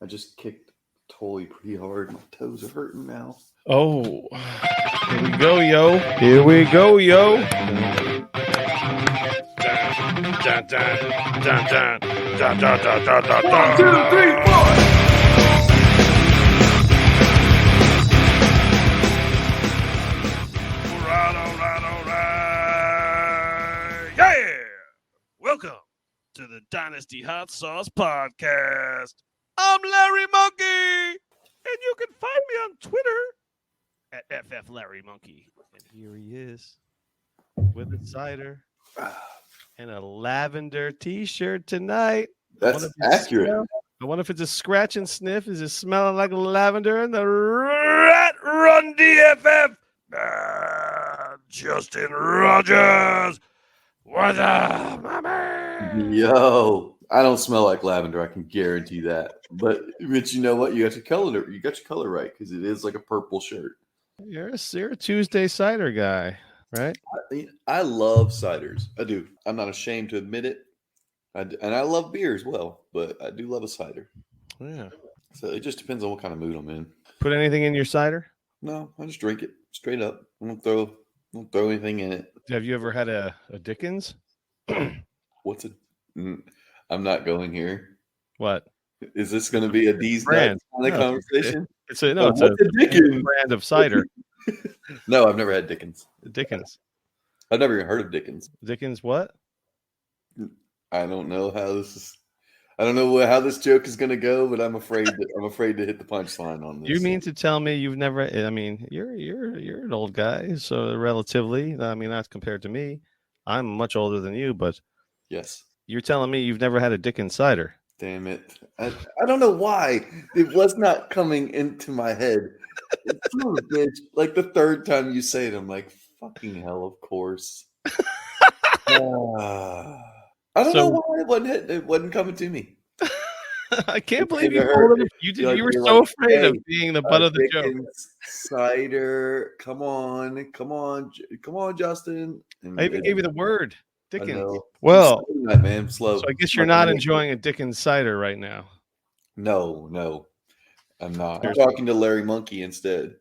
I just kicked toy pretty hard. My toes are hurting now. Oh, here we go, yo. Here we go, yo. Dun, dun, dun, dun, dun, dun, dun, dun, dun, dun, dun. 1, 2, 3, 4. All right. Yeah. Welcome to the Dynasty Hot Sauce Podcast. I'm Larry Monkey, and you can find me on Twitter at FFLarryMonkey. And here he is with a cider and a lavender T-shirt tonight. That's accurate. I wonder if it's a scratch and sniff. Is it smelling like lavender in the Rat Run DFF? Justin Rogers. What's up, my man? Yo, I don't smell like lavender. I can guarantee that. But you know what? You got your color right because it is like a purple shirt. You're a Tuesday cider guy, right? I love ciders. I do. I'm not ashamed to admit it. And I love beer as well, but I do love a cider. Yeah. So it just depends on what kind of mood I'm in. Put anything in your cider? No, I just drink it straight up. I don't throw anything in it. Have you ever had a Dickens? What's it? I'm not going here. What? Is this going to be a D's brand kind of conversation? It's a Dickens brand of cider. No, I've never had Dickens. Dickens. I've never even heard of Dickens. Dickens what? I don't know how this is. I don't know how this joke is going to go, but I'm afraid to hit the punchline on this. You mean to tell me you've never? I mean, you're an old guy, so relatively. I mean, not compared to me. I'm much older than you, but yes, you're telling me you've never had a Dickens cider. Damn it! I don't know why it was not coming into my head. Bitch, like the third time you say it, I'm like, fucking hell, of course. I don't know why it wasn't coming to me. I can't believe you told him. You were so afraid of being the butt of the joke. Cider, come on, Justin. I even gave you the word, Dickens. Well, man, slow. So I guess you're not enjoying a Dickens cider right now. No, I'm not. I'm talking to Larry Monkey instead.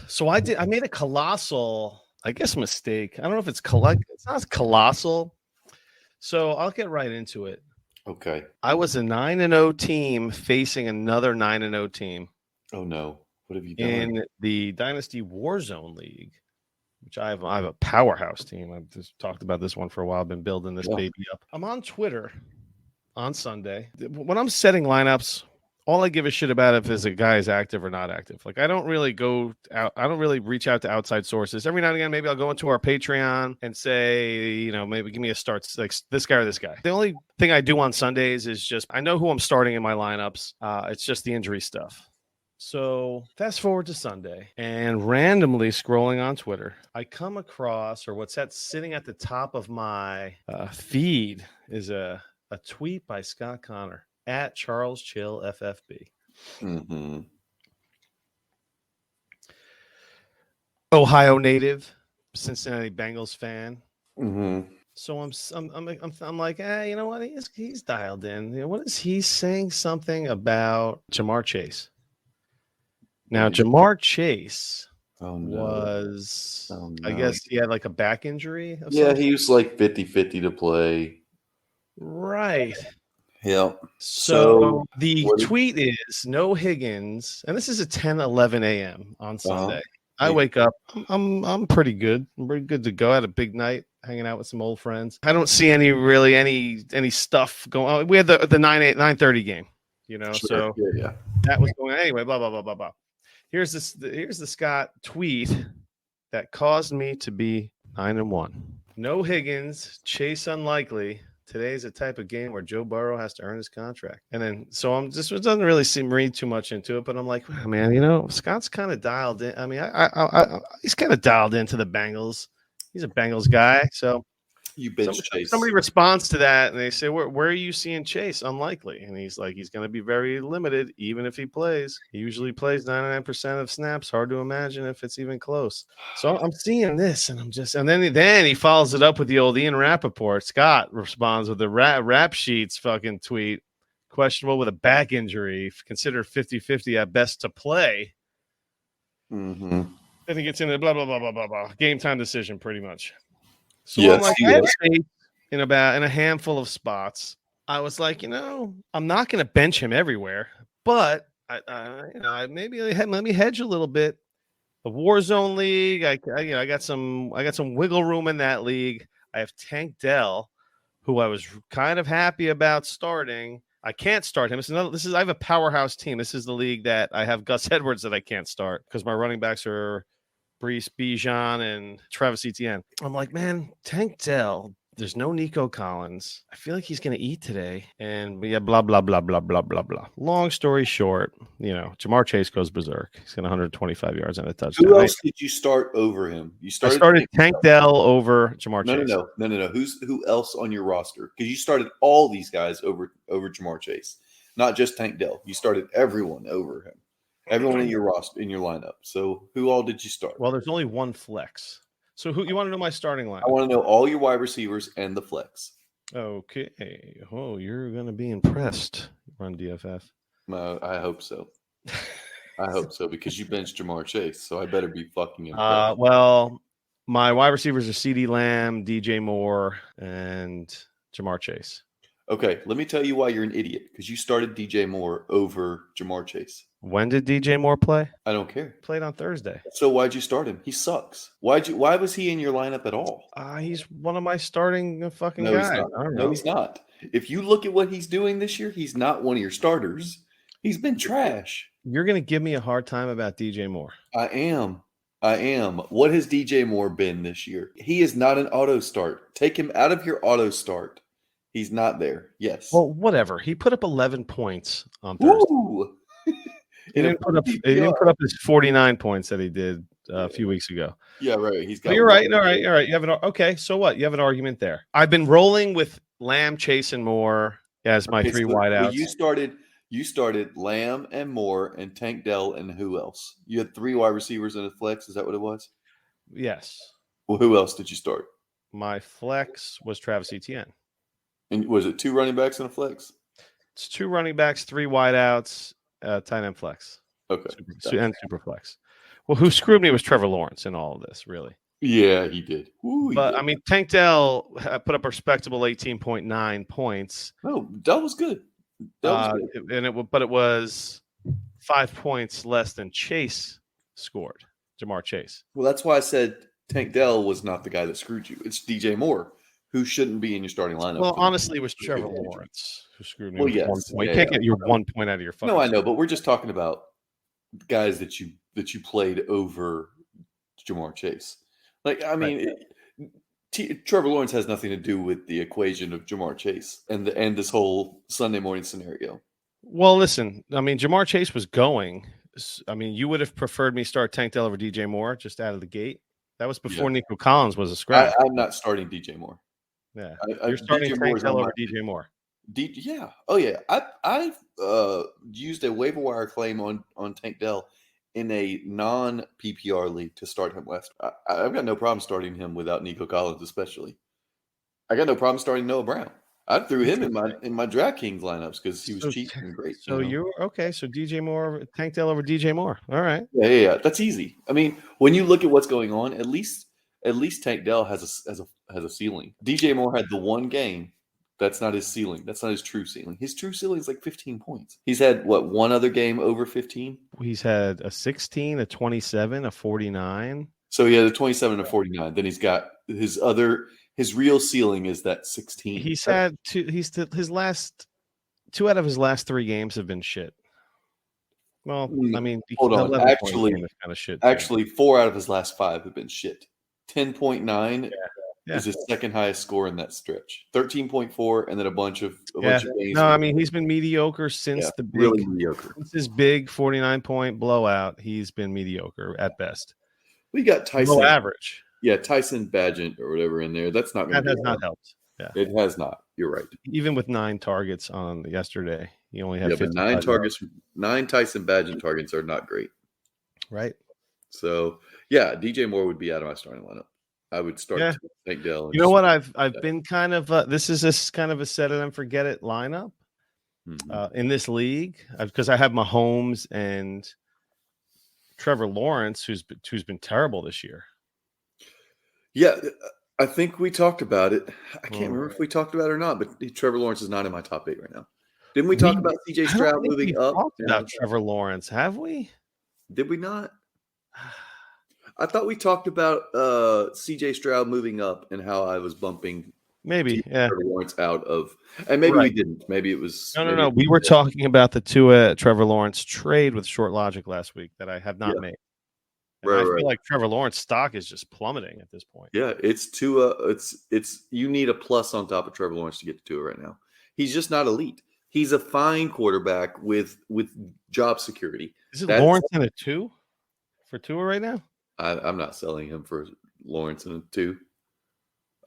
So I made a colossal, I guess, mistake. I don't know if it's it's not colossal. So I'll get right into it. Okay. I was a 9-0 team facing another 9-0 team. Oh no! What have you done? In the Dynasty Warzone League, which I have a powerhouse team. I've just talked about this one for a while. I've been building this baby up. I'm on Twitter on Sunday. When I'm setting lineups, all I give a shit about if a guy is active or not active. Like, I don't really go out. I don't really reach out to outside sources. Every now and again, maybe I'll go into our Patreon and say, maybe give me a start, like this guy or this guy. The only thing I do on Sundays is just, I know who I'm starting in my lineups. It's just the injury stuff. So fast forward to Sunday, and randomly scrolling on Twitter, I come across, or what's that sitting at the top of my feed is a tweet by Scott Connor at Charles Chill FFB. Mm-hmm. Ohio native, Cincinnati Bengals fan. Mm-hmm. So I'm like, you know what? He's dialed in. What is he saying? Something about Jamar Chase. Now, Jamar Chase was, I guess he had like a back injury. Yeah, he was like 50-50 to play. Right. Yeah. So the tweet is no Higgins, and this is at 10:11 a.m. on Sunday. I wake up. I'm pretty good. I'm pretty good to go. I had a big night hanging out with some old friends. I don't see any stuff going on. We had the 9:30 game, Sure. So yeah. That was going on anyway. Blah blah blah blah blah. Here's the Scott tweet that caused me to be 9-1. No Higgins, Chase unlikely. Today's a type of game where Joe Burrow has to earn his contract. And then, so it doesn't really read too much into it, but I'm like, man, Scott's kind of dialed in. I mean, he's kind of dialed into the Bengals. He's a Bengals guy. So Chase. Somebody responds to that and they say, where are you seeing Chase? Unlikely. And he's like, he's going to be very limited, even if he plays. He usually plays 99% of snaps. Hard to imagine if it's even close. So I'm seeing this and then he follows it up with the old Ian Rappaport. Scott responds with the rap sheets fucking tweet. questionable with a back injury, considered 50-50 at best to play. Mm-hmm. I think it's in a blah, blah, blah, blah, blah, blah. Game time decision, pretty much. So Yes, I'm like, yes. in a handful of spots. I was like, I'm not going to bench him everywhere, but maybe let me hedge a little bit. The Warzone League, I got some wiggle room in that league. I have Tank Dell, who I was kind of happy about starting. I can't start him. I have a powerhouse team. This is the league that I have Gus Edwards that I can't start because my running backs are Brees Bijan and Travis Etienne. I'm like, man, Tank Dell. There's no Nico Collins. I feel like he's going to eat today. And yeah, blah, blah, blah, blah, blah, blah, blah. Long story short, Jamar Chase goes berserk. He's got 125 yards and a touchdown. Who else did you start over him? I started Tank Dell over Jamar Chase. No. Who else on your roster? Because you started all these guys over Jamar Chase, not just Tank Dell. You started everyone over him. Everyone in your roster, in your lineup. So who all did you start? Well, there's only one flex. So who you want to know my starting lineup? I want to know all your wide receivers and the flex. Okay. Oh, you're going to be impressed. Run DFF. I hope so. I hope so because you benched Jamar Chase, so I better be fucking impressed. Well, my wide receivers are CeeDee Lamb, DJ Moore, and Jamar Chase. Okay, let me tell you why you're an idiot because you started DJ Moore over Jamar Chase. When did DJ Moore play? I don't care. Played on Thursday. So why'd you start him? He sucks. Why was he in your lineup at all? He's one of my starting fucking guys. No, he's not. If you look at what he's doing this year, he's not one of your starters. He's been trash. You're going to give me a hard time about DJ Moore. I am. What has DJ Moore been this year? He is not an auto start. Take him out of your auto start. He's not there. Yes. Well, whatever. He put up 11 points on Thursday. He didn't put up his 49 points that he did a few weeks ago. Yeah, right. You're right. All right. You have okay. So what? You have an argument there. I've been rolling with Lamb, Chase, and Moore as my three wideouts. You started Lamb and Moore and Tank Dell and who else? You had 3 wide receivers and a flex. Is that what it was? Yes. Well, who else did you start? My flex was Travis Etienne. And was it 2 running backs and a flex? It's 2 running backs, 3 wideouts, tight end flex. Okay. And super flex. Well, who screwed me was Trevor Lawrence in all of this, really. Yeah, he did. But, I mean, Tank Dell put up a respectable 18.9 points. No, Dell was good. But it was 5 points less than Chase scored, Jamar Chase. Well, that's why I said Tank Dell was not the guy that screwed you. It's DJ Moore, who shouldn't be in your starting lineup. Well, honestly, it was Trevor Lawrence who screwed me. Well, yes. You can't get your 1 point out of your phone. No, I know, but we're just talking about guys that you played over Jamar Chase. Like, I mean, Trevor Lawrence has nothing to do with the equation of Jamar Chase and this whole Sunday morning scenario. Well, listen, I mean, Jamar Chase was going. I mean, you would have preferred me start Tank Dell over DJ Moore just out of the gate. That was before Nico Collins was a scratch. I'm not starting DJ Moore. Yeah, you're starting Tank Dell over DJ Moore. Yeah. Oh, yeah. I've used a waiver wire claim on Tank Dell in a non-PPR league to start him last. I've got no problem starting him without Nico Collins, especially. I got no problem starting Noah Brown. I threw him in my DraftKings lineups because he was cheap and great. So you're okay. So DJ Moore, Tank Dell over DJ Moore. All right. Yeah. That's easy. I mean, when you look at what's going on, at least Tank Dell has a ceiling. DJ Moore had the one game. That's not his ceiling. That's not his true ceiling. His true ceiling is like 15 points. He's had, one other game over 15? He's had a 16, a 27, a 49. So he had a 27 and a 49. Then he's got his real ceiling is that 16. He's had his last 2 out of his last 3 games have been shit. Well, I mean, hold on. Actually, kind of shit. Actually, 4 out of his last 5 have been shit. 10.9 is his second highest score in that stretch. 13.4, and then a bunch of games. No, I mean, he's been mediocre since really mediocre. Since his big 49-point blowout, he's been mediocre at best. We got Tyson. Low average. Yeah, Tyson Badgett or whatever in there. That's not going to. That has not helped. Yeah, it has not. You're right. Even with 9 targets on yesterday, he only had 9 targets. 9 Tyson Badgett targets are not great. Right. So yeah, DJ Moore would be out of my starting lineup. I would start Tank Dell. You know what? I've been kind of this is kind of a set it and forget it lineup. in this league because I have Mahomes and Trevor Lawrence, who's been terrible this year. Yeah, I think we talked about it. I can't remember if we talked about it or not, but Trevor Lawrence is not in my top 8 right now. Didn't we talk about CJ Stroud moving up? Talked about Trevor Lawrence, have we? Did we not? I thought we talked about CJ Stroud moving up and how I was bumping Trevor Lawrence out of, and maybe we didn't. Maybe it was no. We were talking about the Tua Trevor Lawrence trade with Short Logic last week that I have not made. And I feel like Trevor Lawrence stock is just plummeting at this point. Yeah, it's Tua. It's you need a plus on top of Trevor Lawrence to get to Tua right now. He's just not elite. He's a fine quarterback with job security. Is it Lawrence in a 2 for Tua right now? I'm not selling him for Lawrence in a 2.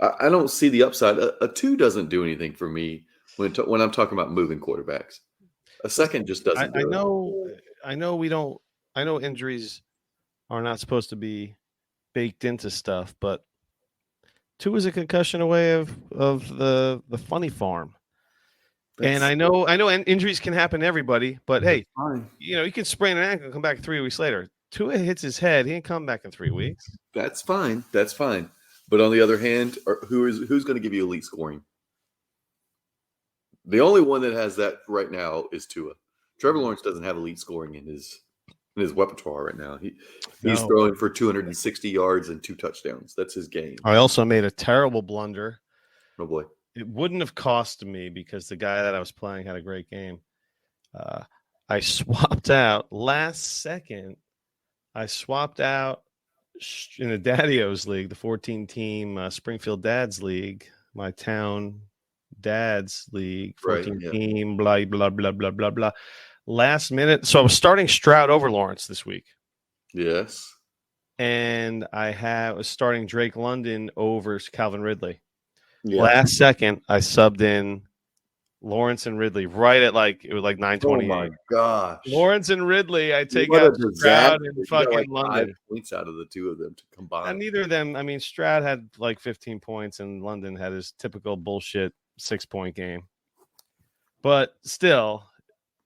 I don't see the upside. A 2 doesn't do anything for me when I'm talking about moving quarterbacks. A second just doesn't. I know injuries are not supposed to be baked into stuff, but 2 is a concussion away of the funny farm. And I know injuries can happen to everybody, but hey, you can sprain an ankle and come back 3 weeks later. Tua hits his head, he ain't come back in 3 weeks. That's fine. But on the other hand, who's going to give you elite scoring? The only one that has that right now is Tua. Trevor Lawrence doesn't have elite scoring in his repertoire right now. He's throwing for 260 yards and 2 touchdowns. That's his game. I also made a terrible blunder. Oh boy. It wouldn't have cost me because the guy that I was playing had a great game. I swapped out last second. I swapped out in the Daddy-O's League, the 14-team Springfield Dads League, my town Dads League, 14-team, blah, blah, blah, blah, blah, blah. Last minute. So I was starting Stroud over Lawrence this week. Yes. And I was starting Drake London over Calvin Ridley. Yeah. Last second, I subbed in Lawrence and Ridley right at it was 9:28. Oh my gosh! Lawrence and Ridley, I take out Stroud and fucking London. 5 points out of the 2 of them to combine. And neither of them. I mean, Stroud had 15 points, and London had his typical bullshit 6-point game. But still,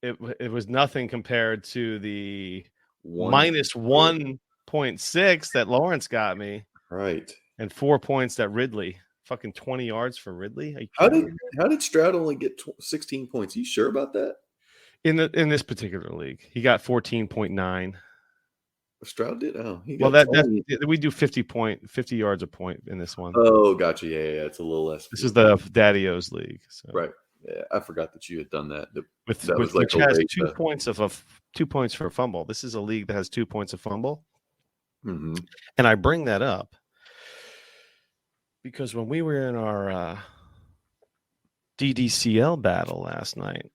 it was nothing compared to the minus 1.6 that Lawrence got me. Right. And 4 points that Ridley. Fucking 20 yards for Ridley. How did Stroud only get 16 points? Are you sure about that? In this particular league, he got 14.9. Stroud did. Oh, we do 50 yards a point in this one. Oh, gotcha. Yeah, it's a little less. This is the Daddy-O's League, so. Right. Yeah, I forgot that you had done that. Which has 2 points of 2 points for a fumble. This is a league that has 2 points of fumble, and I bring that up. Because when we were in our DDCL battle last night,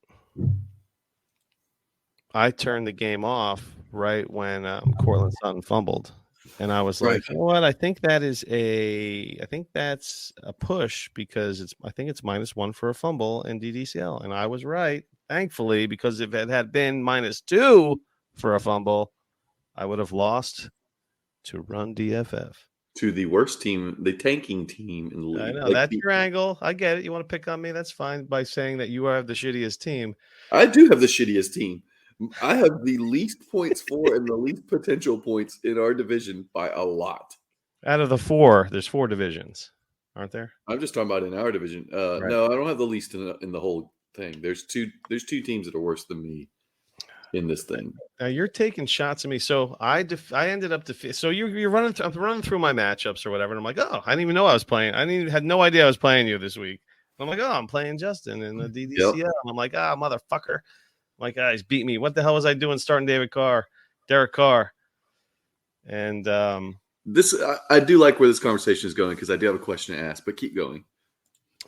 I turned the game off right when Cortland Sutton fumbled. And I was like, you know what? I think that's a push because I think it's -1 for a fumble in DDCL. And I was right, thankfully, because if it had been -2 for a fumble, I would have lost to Run DFF. To the worst team, the tanking team in the league. I know, that's your angle. I get it. You want to pick on me? That's fine by saying that you have the shittiest team. I do have the shittiest team. I have the least points for and the least potential points in our division by a lot. Out of the 4, there's 4 divisions, aren't there? I'm just talking about in our division. No, I don't have the least in the whole thing. There's two teams that are worse than me in this thing. Now you're taking shots at me. So I ended up so you're running. I'm running through my matchups or whatever, and I'm like, oh, I didn't even know I was playing. Had no idea I was playing you this week. I'm like, oh, I'm playing Justin in the DDCL. Yep. I'm like, motherfucker. I'm like, he's beat me. What the hell was I doing starting Derek Carr? And I do like where this conversation is going because I do have a question to ask, but keep going.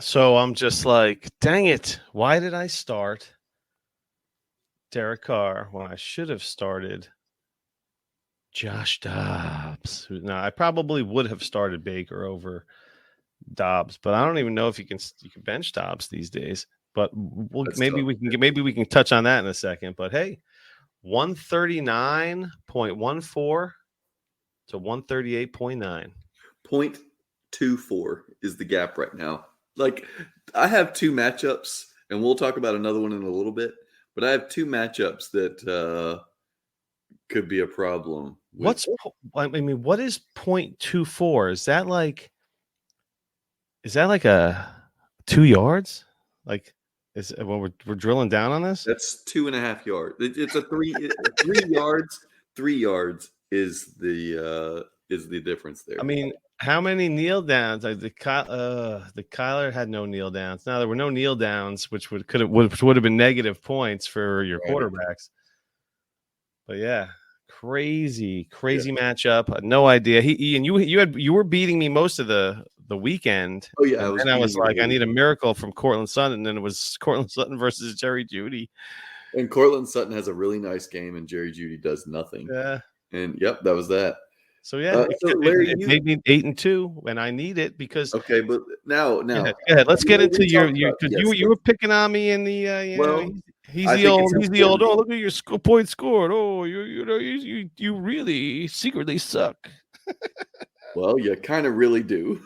So I'm just like, dang it. Why did I start Derek Carr when I should have started Josh Dobbs? Now, I probably would have started Baker over Dobbs, but I don't even know if you can bench Dobbs these days. But maybe we can touch on that in a second. But hey, 139.14 to 138.9. 0.24 is the gap right now. Like, I have 2 matchups and we'll talk about another one in a little bit. But I have 2 matchups that could be a problem. What is 0.24? Is that like a 2 yards? Like, is when we're drilling down on this? That's 2.5 yards. It's a 3 yards. 3 yards is the difference there. I mean, how many kneel downs? Like the Kyler had no kneel downs. Now there were no kneel downs, which would have been negative points for your quarterbacks. But yeah, crazy matchup. No idea. You were beating me most of the weekend. Oh yeah, and I was like, I need a miracle from Cortland Sutton, and then it was Cortland Sutton versus Jerry Jeudy. And Cortland Sutton has a really nice game, and Jerry Jeudy does nothing. Yeah. And yep, that was that. So yeah, Larry, it made me 8-2, and I need it because okay. But now, go ahead. Let's get into your because you were picking on me in the he's the old. Oh, look at your point scored. Oh, you really secretly suck. Well, you kind of really do.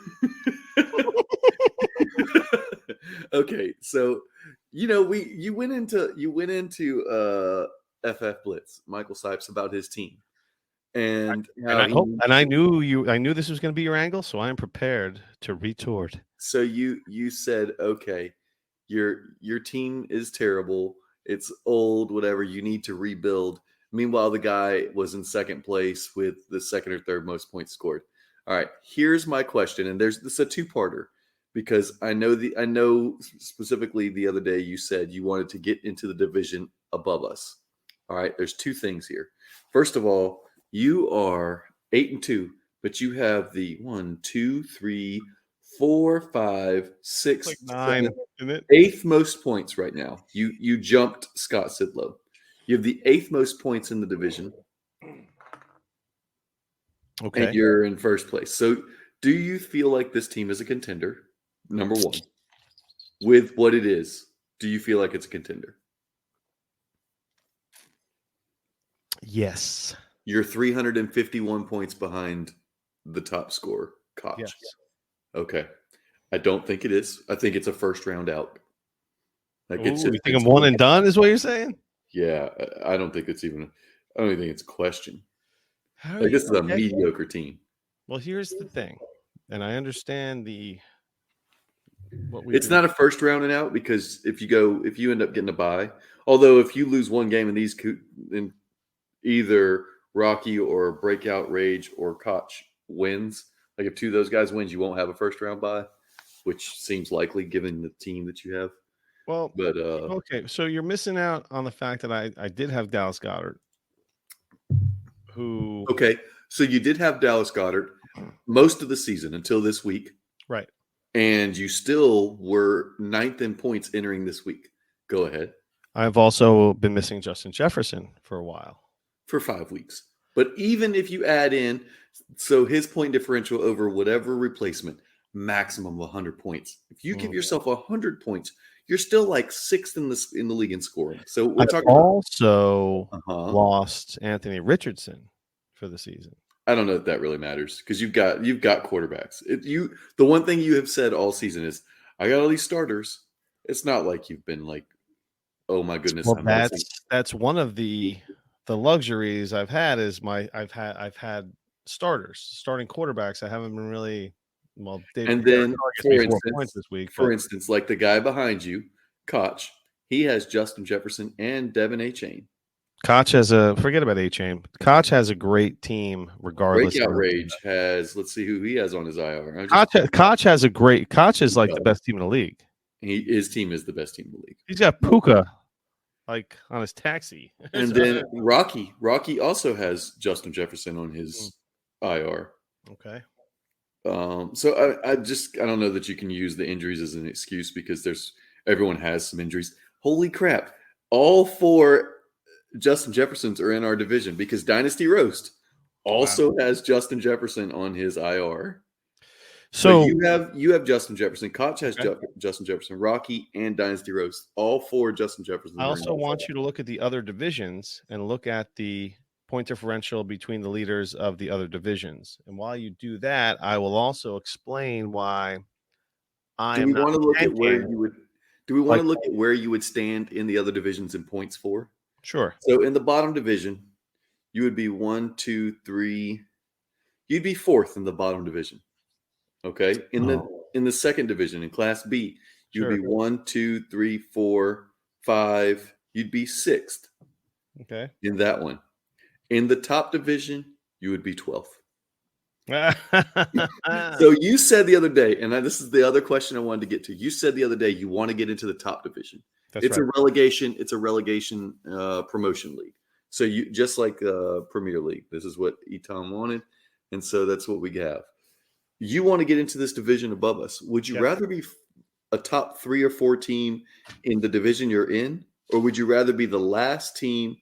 Okay, so you went into FF Blitz, Michael Sipes, about his team, and I knew this was going to be your angle, so I am prepared to retort. So you said, okay, your team is terrible. It's old, whatever. You need to rebuild. Meanwhile, the guy was in second place with the second or third most points scored. All right, here's my question, and this is a 2-parter because I know specifically the other day you said you wanted to get into the division above us. All right, there's 2 things here. First of all, you are 8-2, but you have the 1, 2, 3, 4, 5, 6, like 9, isn't it? 8th most points right now. You jumped Scott Sidlow. You have the 8th most points in the division. Okay. And you're in first place. So do you feel like this team is a contender? Number 1. With what it is, do you feel like it's a contender? Yes. You're 351 points behind the top scorer, Koch. Yes. Okay. I don't think it is. I think it's a first round out. Like you think I'm one and done is what you're saying? Yeah. I don't think it's even – I don't even think it's a question. This is a mediocre team. Well, here's the thing, and I understand it's not a first round and out because if you end up getting a bye, although if you lose one game in either Rocky or Breakout Rage or Koch wins, like if 2 of those guys wins, you won't have a first round bye, which seems likely given the team that you have. Well, but okay, so you're missing out on the fact that I did have Dallas Goedert. Okay, so you did have Dallas Goedert most of the season until this week. Right. And you still were 9th in points entering this week. Go ahead. I've also been missing Justin Jefferson for a while. For 5 weeks. But even if you add in, so his point differential over whatever replacement, maximum of 100 points. If you give yourself 100 points, you're still like 6th in the league in scoring. So we're talking also lost Anthony Richardson for the season. I don't know if that really matters because you've got quarterbacks. The one thing you have said all season is I got all these starters. It's not like you've been like, oh my goodness. Well, that's one of the luxuries I've had is I've had starting quarterbacks. I haven't been really and then for instance, like the guy behind you, Koch, he has Justin Jefferson and Devin A-Chain. Koch has forget about A-Chain. Koch has a great team regardless. Breakout Rage has, let's see who he has on his IR. Koch has Koch is like the best team in the league. His team is the best team in the league. He's got Puka like on his taxi. And then Rocky also has Justin Jefferson on his IR. Okay. So I don't know that you can use the injuries as an excuse because everyone has some injuries. Holy crap. All 4 Justin Jeffersons are in our division because Dynasty Roast also has Justin Jefferson on his IR. So you have Justin Jefferson. Koch has Justin Jefferson, Rocky, and Dynasty Roast. All 4 Justin Jeffersons. I also want you to look at the other divisions and look at the point differential between the leaders of the other divisions. And while you do that, I will also explain why I am not. Do Do we want to look at where you would stand in the other divisions in points for? Sure. So in the bottom division, you would be 1, 2, 3. You'd be fourth in the bottom division. Okay. In the second division, in Class B, you'd be 1, 2, 3, 4, 5. You'd be sixth. Okay. In that one. In the top division, you would be 12th. So you said the other day, and this is the other question I wanted to get to. You said the other day you want to get into the top division. It's right. It's a relegation promotion league. So you just like Premier League. This is what Eton wanted, and so that's what we have. You want to get into this division above us. Would you rather be a top 3 or 4 team in the division you're in, or would you rather be the last team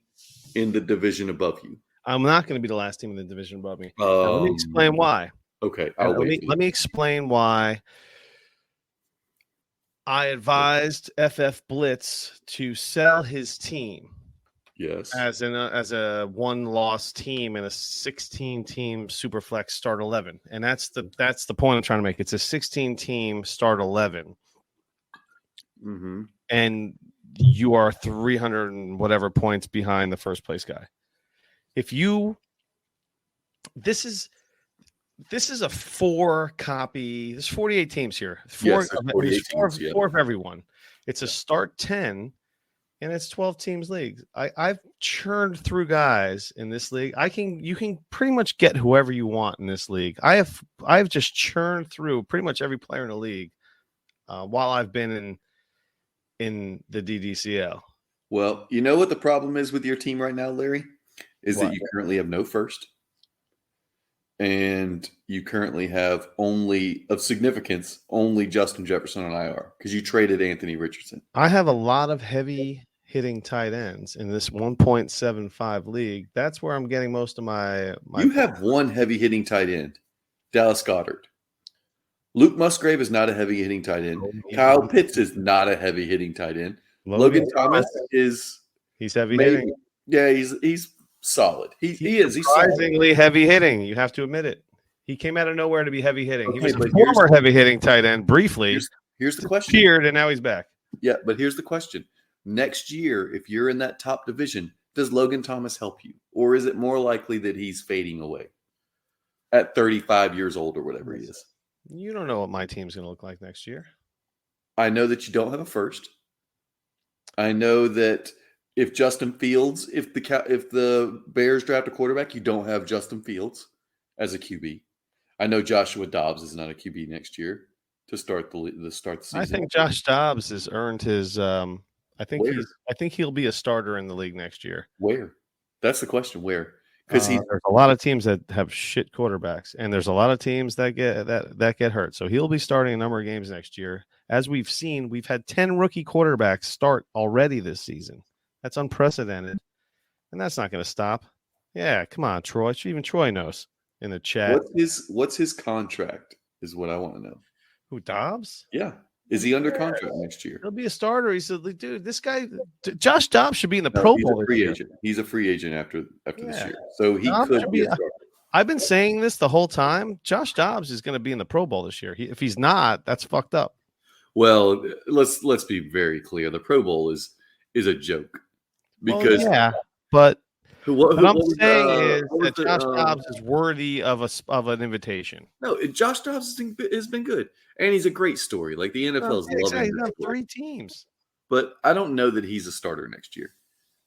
in the division above you? I'm not going to be the last team in the division above me. Let me explain why. Okay, let me explain why I advised FF Blitz to sell his team. Yes. As a one-loss team in a 16-team Superflex start 11, and that's the point I'm trying to make. It's a 16-team start 11, and you are 300 and whatever points behind the first place guy. This is a 4-copy. There's 48 teams here. Four of everyone. It's a start 10. And it's 12 teams league. I've churned through guys in this league. You can pretty much get whoever you want in this league. I've just churned through pretty much every player in the league while I've been in the DDCL. Well, you know what the problem is with your team right now, Larry? Is that you currently have no first. And you currently have only Justin Jefferson on IR because you traded Anthony Richardson. I have a lot of heavy hitting tight ends in this 1.75 league. That's where I'm getting most of my. You have one heavy hitting tight end, Dallas Goedert. Luke Musgrave is not a heavy hitting tight end. Kyle Pitts is not a heavy hitting tight end. Logan Thomas is. He's heavy hitting. Yeah, he's solid. He's surprisingly heavy hitting. You have to admit it. He came out of nowhere to be heavy hitting. He was a former heavy hitting tight end briefly. Here's the question. Disappeared, and now he's back. Yeah, but here's the question. Next year, if you're in that top division, does Logan Thomas help you? Or is it more likely that he's fading away at 35 years old or whatever he is? You don't know what my team's going to look like next year. I know that you don't have a first. I know that if Justin Fields, if the Bears draft a quarterback, you don't have Justin Fields as a QB. I know Joshua Dobbs is not a QB next year to start the season. I think Josh Dobbs has earned his. I think he'll be a starter in the league next year. Where? That's the question. Where? Because there's a lot of teams that have shit quarterbacks, and there's a lot of teams that get hurt. So he'll be starting a number of games next year. As we've seen, we've had 10 rookie quarterbacks start already this season. That's unprecedented, and that's not going to stop. Yeah, come on, Troy. Even Troy knows in the chat. What's his contract is what I want to know. Who, Dobbs? Yeah. Is he under contract next year? He'll be a starter. He said, dude, this guy, Josh Dobbs should be in the Pro Bowl. He's a free agent after this year. So he could be a starter. I've been saying this the whole time. Josh Dobbs is going to be in the Pro Bowl this year. If he's not, that's fucked up. Well, let's be very clear. The Pro Bowl is a joke. Because but what I'm saying is that Josh Dobbs is worthy of an invitation. No, Josh Dobbs has been good, and he's a great story. Like the NFL's loving him. He's on 3 teams, but I don't know that he's a starter next year.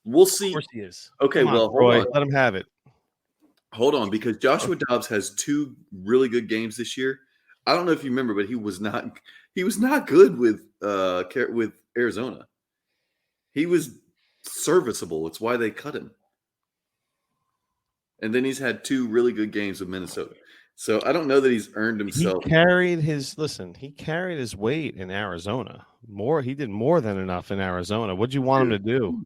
We'll see. Of course he is. Okay, hold on. Let him have it. Hold on, because Joshua Dobbs has 2 really good games this year. I don't know if you remember, but he was not good with Arizona. He was serviceable. It's why they cut him. And then he's had 2 really good games with Minnesota. So I don't know that he's earned himself. He carried his weight in Arizona. He did more than enough in Arizona. What'd you want him to do?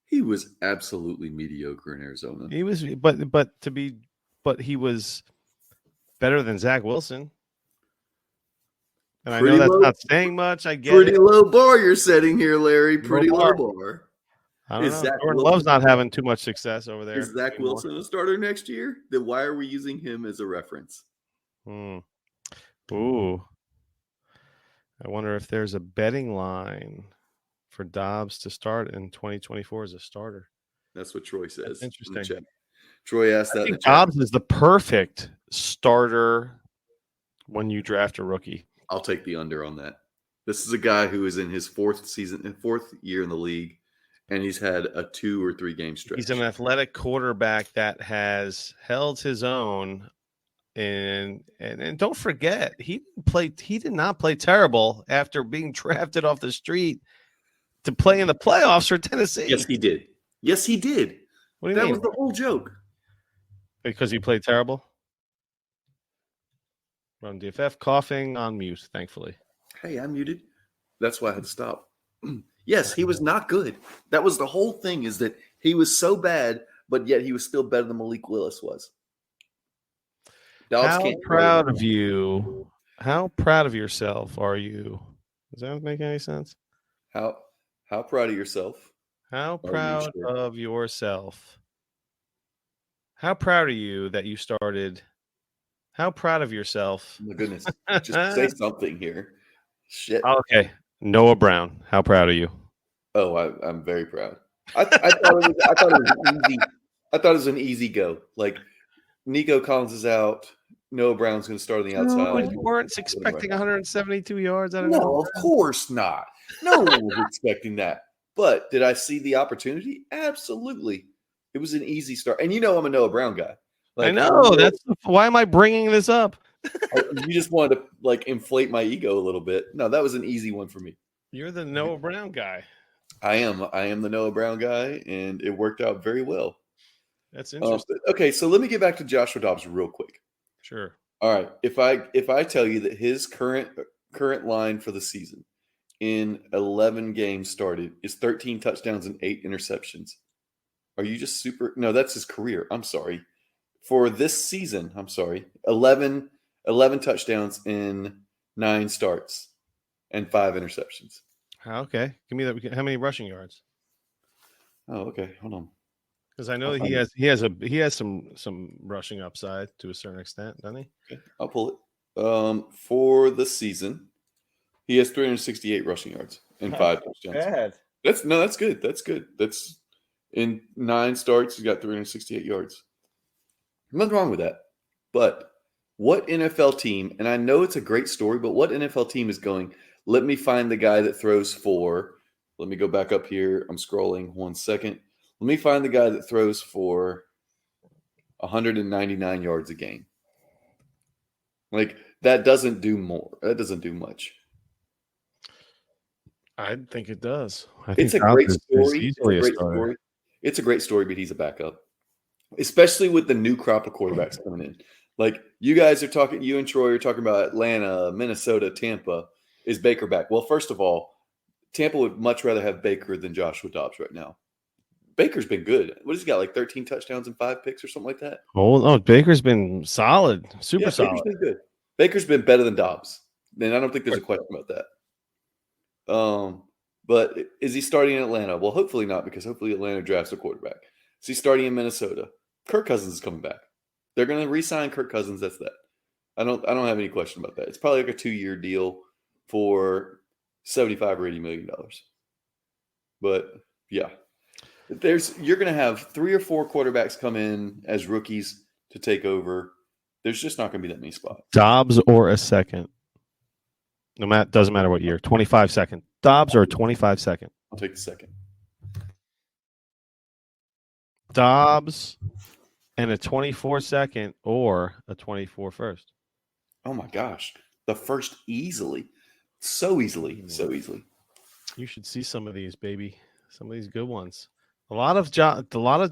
He was absolutely mediocre in Arizona. He was, but he was better than Zach Wilson. And I know that's not saying much. I get it. Pretty low bar you're setting here, Larry. Pretty low bar. I don't know. Jordan Love's not having too much success over there. Is Zach Wilson a starter next year? Then why are we using him as a reference? Ooh. I wonder if there's a betting line for Dobbs to start in 2024 as a starter. That's what Troy says. That's interesting. In the chat. Troy asked that in the chat. Dobbs is the perfect starter when you draft a rookie. I'll take the under on that. This is a guy who is in his fourth year in the league, and he's had a 2 or 3 game stretch. He's an athletic quarterback that has held his own. And don't forget, he did not play terrible after being drafted off the street to play in the playoffs for Tennessee. Yes, he did. Yes, he did. What do you mean? That was the whole joke. Because he played terrible? Run DFF, coughing on mute, thankfully. Hey, I'm muted. That's why I had to stop. Yes, he was not good. That was the whole thing, is that he was so bad, but yet he was still better than Malik Willis was. How proud of you? How proud of yourself are you? Does that make any sense? How proud of yourself? How proud of yourself? How proud are you that you started? How proud of yourself? Oh my goodness. Just say something here. Shit. Okay. Noah Brown. How proud are you? Oh, I'm very proud. I thought it was an easy go. Like, Nico Collins is out. Noah Brown's going to start on the outside. You weren't expecting 172 yards out of him? No, of course not. No one was expecting that. But did I see the opportunity? Absolutely. It was an easy start. And I'm a Noah Brown guy. Like, I know. That's why am I bringing this up? You just wanted to inflate my ego a little bit. No, that was an easy one for me. You're the Noah Brown guy. I am the Noah Brown guy, and it worked out very well. That's interesting. Okay, so let me get back to Joshua Dobbs real quick. Sure. All right. If I tell you that his current line for the season in 11 games started is 13 touchdowns and 8 interceptions, are you just super? No, that's his career. I'm sorry. For this season, 11 touchdowns in 9 starts and 5 interceptions. Okay. Give me that. How many rushing yards? Oh, okay. Hold on. Because I know he has some rushing upside to a certain extent, doesn't he? Okay, I'll pull it. For the season, he has 368 rushing yards and 5 touchdowns. Bad. That's good. That's good. That's in 9 starts, he's got 368 yards. Nothing wrong with that. But what NFL team, and I know it's a great story, but what NFL team is going, let me find the guy that throws for, let me go back up here. I'm scrolling 1 second. Let me find the guy that throws for 199 yards a game. Like, that doesn't do more. That doesn't do much. I think it does. It's a great story. It's a great story, but he's a backup. Especially with the new crop of quarterbacks coming in. Like, you guys are talking, you and Troy are talking about Atlanta, Minnesota, Tampa. Is Baker back? Well, first of all, Tampa would much rather have Baker than Joshua Dobbs right now. Baker's been good. What has he got, like 13 touchdowns and 5 picks or something like that? Oh, no, Baker's been solid, super solid. Baker's been good. Baker's been better than Dobbs. And I don't think there's a question about that. But is he starting in Atlanta? Well, hopefully not, because hopefully Atlanta drafts a quarterback. Is he starting in Minnesota? Kirk Cousins is coming back. They're going to re-sign Kirk Cousins. That's that. I don't have any question about that. It's probably like a 2-year deal for $75 or $80 million. But yeah. You're going to have 3 or 4 quarterbacks come in as rookies to take over. There's just not going to be that many spots. Dobbs or a second. Doesn't matter what year. 25 second. Dobbs or a 25 second. I'll take the second. Dobbs and a 24 second or a 24 first. Oh my gosh. The first easily. So easily. So easily. You should see some of these, baby. Some of these good ones. A lot of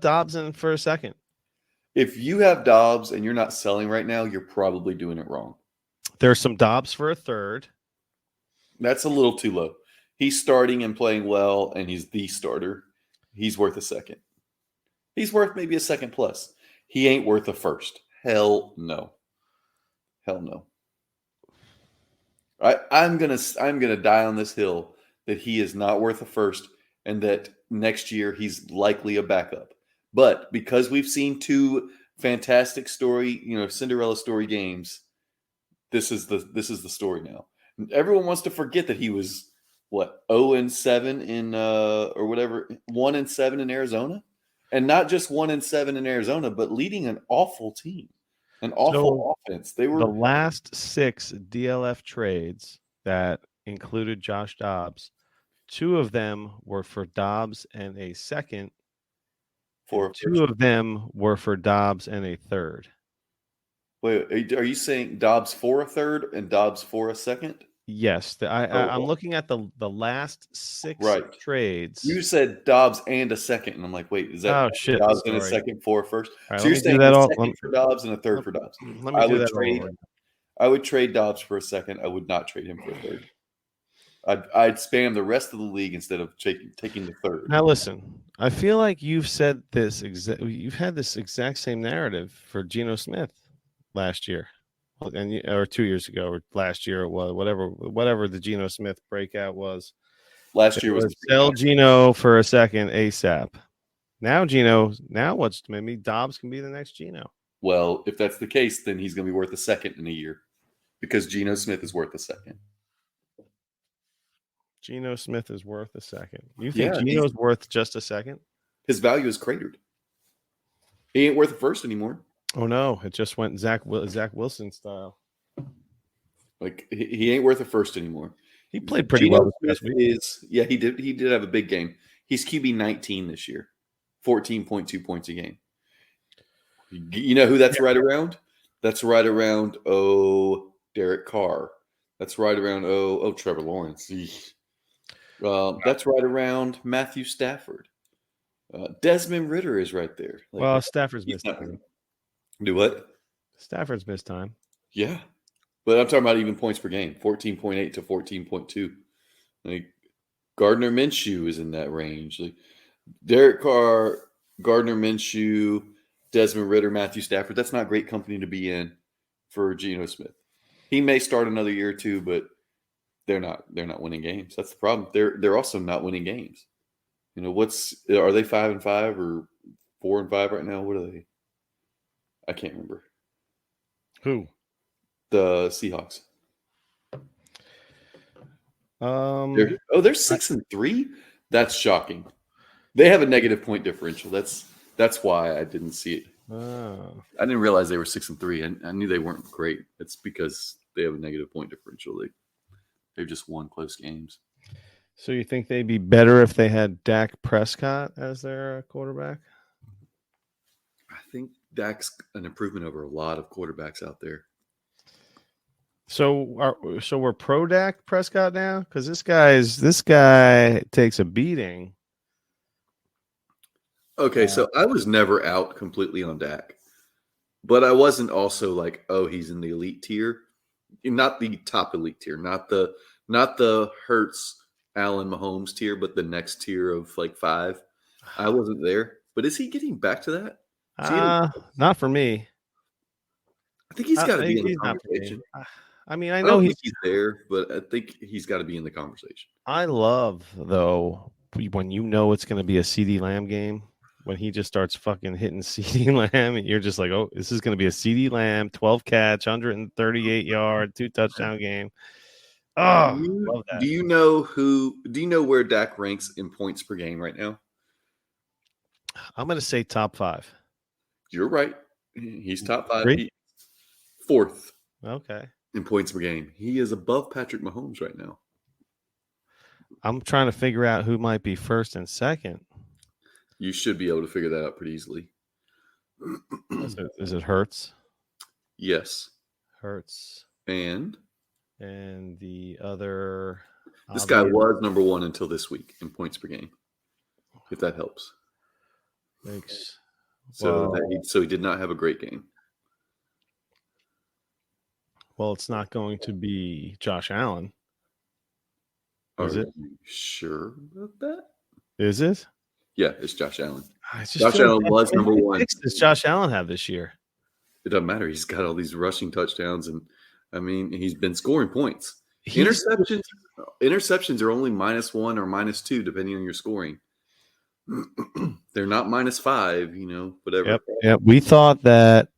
Dobbs in for a second. If you have Dobbs and you're not selling right now, you're probably doing it wrong. There's some Dobbs for a third. That's a little too low. He's starting and playing well, and he's the starter. He's worth a second. He's worth maybe a second plus. He ain't worth a first. Hell no. Hell no. I'm gonna die on this hill that he is not worth a first, and that next year he's likely a backup. But because we've seen 2 fantastic Cinderella story games, this is the story now. Everyone wants to forget that he was 0-7 in or whatever, 1-7 in Arizona, and not just 1-7 in Arizona, but leading an awful team, an awful offense. They were the last 6 DLF trades that included Josh Dobbs. 2 of them were for Dobbs and a second. And 2 of them were for Dobbs and a third. Wait, are you saying Dobbs for a third and Dobbs for a second? Yes, I'm looking at the last 6 trades. You said Dobbs and a second, and I'm like, wait, is that shit? Dobbs and a second for a first? Right, so you're saying a second for Dobbs and a third for Dobbs? Let me do that. I would trade Dobbs for a second. I would not trade him for a third. I'd spam the rest of the league instead of taking the third. Now listen, I feel like you've said this you've had this exact same narrative for Geno Smith last year, or 2 years ago, or last year it was whatever the Geno Smith breakout was. Last year was sell Geno for a second ASAP. Now maybe Dobbs can be the next Geno. Well, if that's the case, then he's going to be worth a second in a year because Geno Smith is worth a second. Geno Smith is worth a second. You think Geno's worth just a second? His value is cratered. He ain't worth a first anymore. Oh no, it just went Zach Wilson style. Like he ain't worth a first anymore. He played pretty well this week. He did. He did have a big game. He's QB 19 this year, 14.2 points a game. You know who that's right around? That's right around Derek Carr. That's right around Trevor Lawrence. That's right around Matthew Stafford. Desmond Ridder is right there. Stafford's missed time. Do what? Stafford's missed time. Yeah. But I'm talking about even points per game, 14.8 to 14.2. Like Gardner Minshew is in that range. Like Derek Carr, Gardner Minshew, Desmond Ridder, Matthew Stafford. That's not great company to be in for Geno Smith. He may start another year or two, but they're not winning games. That's the problem. They're also not winning games. You know, are they 5-5 or 4-5 right now? What are they? I can't remember. Who? The Seahawks. They're 6-3. That's shocking. They have a negative point differential. That's why I didn't see it. I didn't realize they were 6-3. I knew they weren't great. It's because they have a negative point differential. They've just won close games. So you think they'd be better if they had Dak Prescott as their quarterback? I think Dak's an improvement over a lot of quarterbacks out there. So we're pro Dak Prescott now? Because this guy takes a beating. Okay, so I was never out completely on Dak, but I wasn't also like, he's in the elite tier, not the top elite tier, not the Hurts, Allen, Mahomes tier, but the next tier of like 5. I wasn't there, but is he getting back to that? Not for me. I think he's got to be in the conversation. I mean, I know he's there, but I think he's got to be in the conversation. I love though when it's going to be a CD Lamb game. When he just starts fucking hitting CD Lamb, and you're just like, this is going to be a CD Lamb, 12 catch, 138 yard, 2 touchdown game. Oh, love that. Do you know where Dak ranks in points per game right now? I'm going to say top 5. You're right. He's top 5. He's 4th. Okay. In points per game. He is above Patrick Mahomes right now. I'm trying to figure out who might be first and second. You should be able to figure that out pretty easily. Is it Hurts? Yes. Hurts. And the other. This guy was number 1 until this week in points per game. If that helps. Thanks. So he did not have a great game. Well, it's not going to be Josh Allen. Is it? You sure about that? Is it? Yeah, it's Josh Allen. Josh Allen was number 1. Does Josh Allen have this year? It doesn't matter. He's got all these rushing touchdowns, and I mean, he's been scoring points. Interceptions are only -1 or -2 depending on your scoring. They're not -5, whatever. Yep. We thought that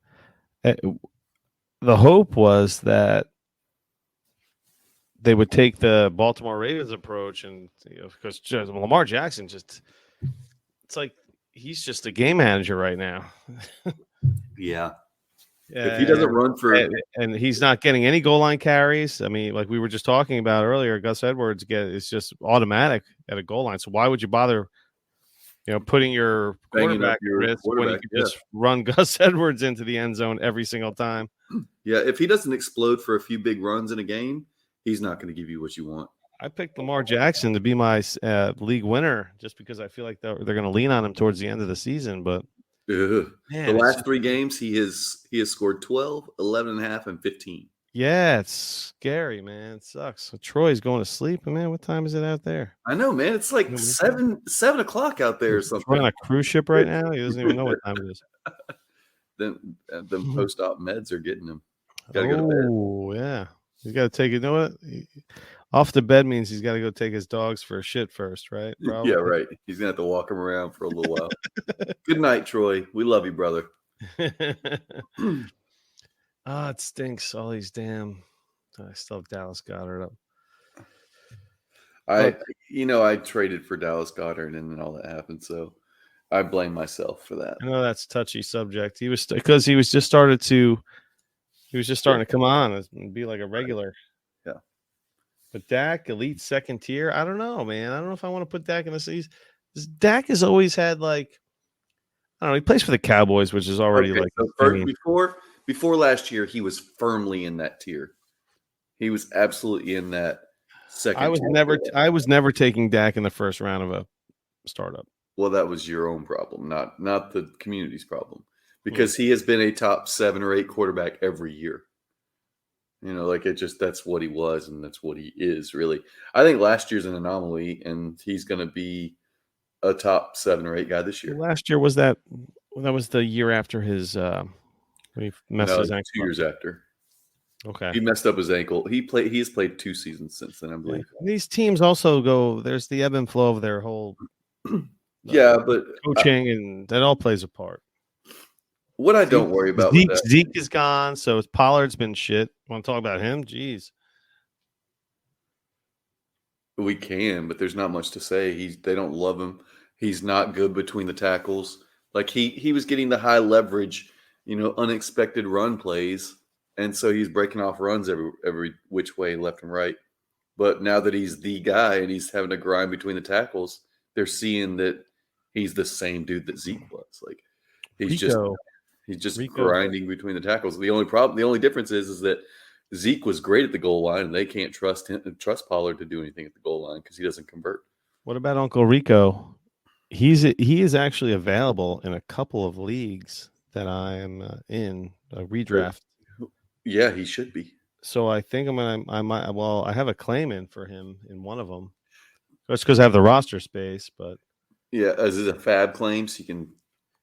the hope was that they would take the Baltimore Ravens approach, and because Lamar Jackson it's like he's just a game manager right now. Yeah. If he doesn't run for and he's not getting any goal line carries, I mean, like we were just talking about earlier, Gus Edwards it's just automatic at a goal line. So why would you bother, putting your quarterback at risk when you can just run Gus Edwards into the end zone every single time? Yeah, if he doesn't explode for a few big runs in a game, he's not going to give you what you want. I picked Lamar Jackson to be my league winner just because I feel like they're going to lean on him towards the end of the season. But man, the last 3 games, he has scored 12, 11.5, and 15. Yeah, it's scary, man. It sucks. So Troy's going to sleep. Man, what time is it out there? I know, man. It's like 7 o'clock out there or something. We're on a cruise ship right now. He doesn't even know what time it is. Then post-op meds are getting him. Gotta go to bed. Oh, yeah. He's got to take it. You know what? Off the bed means he's got to go take his dogs for a shit first, right? Probably. Yeah, right. He's going to have to walk him around for a little while. Good night, Troy. We love you, brother. It stinks. All these damn. I still have Dallas Goedert up. I traded for Dallas Goedert and then all that happened, so I blame myself for that. I know that's a touchy subject. He was just starting to come on and be like a regular. Yeah. But Dak, elite second tier. I don't know, man. I don't know if I want to put Dak in the season. Dak has always had I don't know. He plays for the Cowboys, which is already before last year, he was firmly in that tier. He was absolutely in that second. I was never taking Dak in the first round of a startup. Well, that was your own problem, not the community's problem, because he has been a top 7 or 8 quarterback every year. That's what he was, and that's what he is, really. I think last year's an anomaly, and he's going to be a top 7 or 8 guy this year. Last year was that was the year after his when he messed his ankle. 2 years after. Okay. He messed up his ankle. He has played 2 seasons since then, I believe. Yeah. These teams also there's the ebb and flow of their whole but coaching, and that all plays a part. What I don't worry about Zeke is gone, so Pollard's been shit. Want to talk about him? Jeez. We can, but there's not much to say. They don't love him. He's not good between the tackles. Like he was getting the high leverage, unexpected run plays, and so he's breaking off runs every which way, left and right. But now that he's the guy and he's having to grind between the tackles, they're seeing that he's the same dude that Zeke was. Like he's just grinding between the tackles. The only difference is that Zeke was great at the goal line, and they can't trust Pollard to do anything at the goal line because he doesn't convert. What about Uncle Rico? He is actually available in a couple of leagues that I am in a redraft. Yeah, he should be. So I think I have a claim in for him in one of them. That's because I have the roster space, but yeah, as is a fab claim, so you can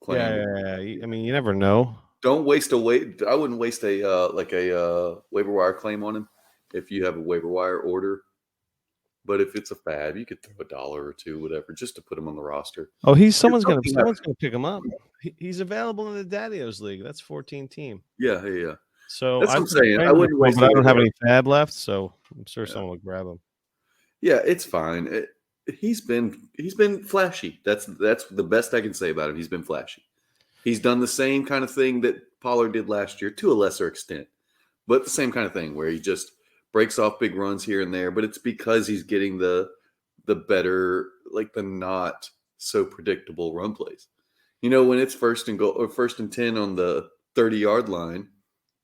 claim. Yeah. I mean, you never know. Don't waste I wouldn't waste a waiver wire claim on him if you have a waiver wire order. But if it's a fab, you could throw $1 or $2, whatever, just to put him on the roster. Oh, someone's gonna pick him up. He's available in the Daddios League. That's 14 team. Yeah. So that's what I'm saying. I wouldn't waste. But I don't have any fab left, so I'm sure someone will grab him. Yeah, it's fine. He's been flashy. That's the best I can say about him. He's been flashy. He's done the same kind of thing that Pollard did last year to a lesser extent, but the same kind of thing where he just breaks off big runs here and there. But it's because he's getting the better, the not so predictable run plays. When it's first and 10 on the 30-yard line,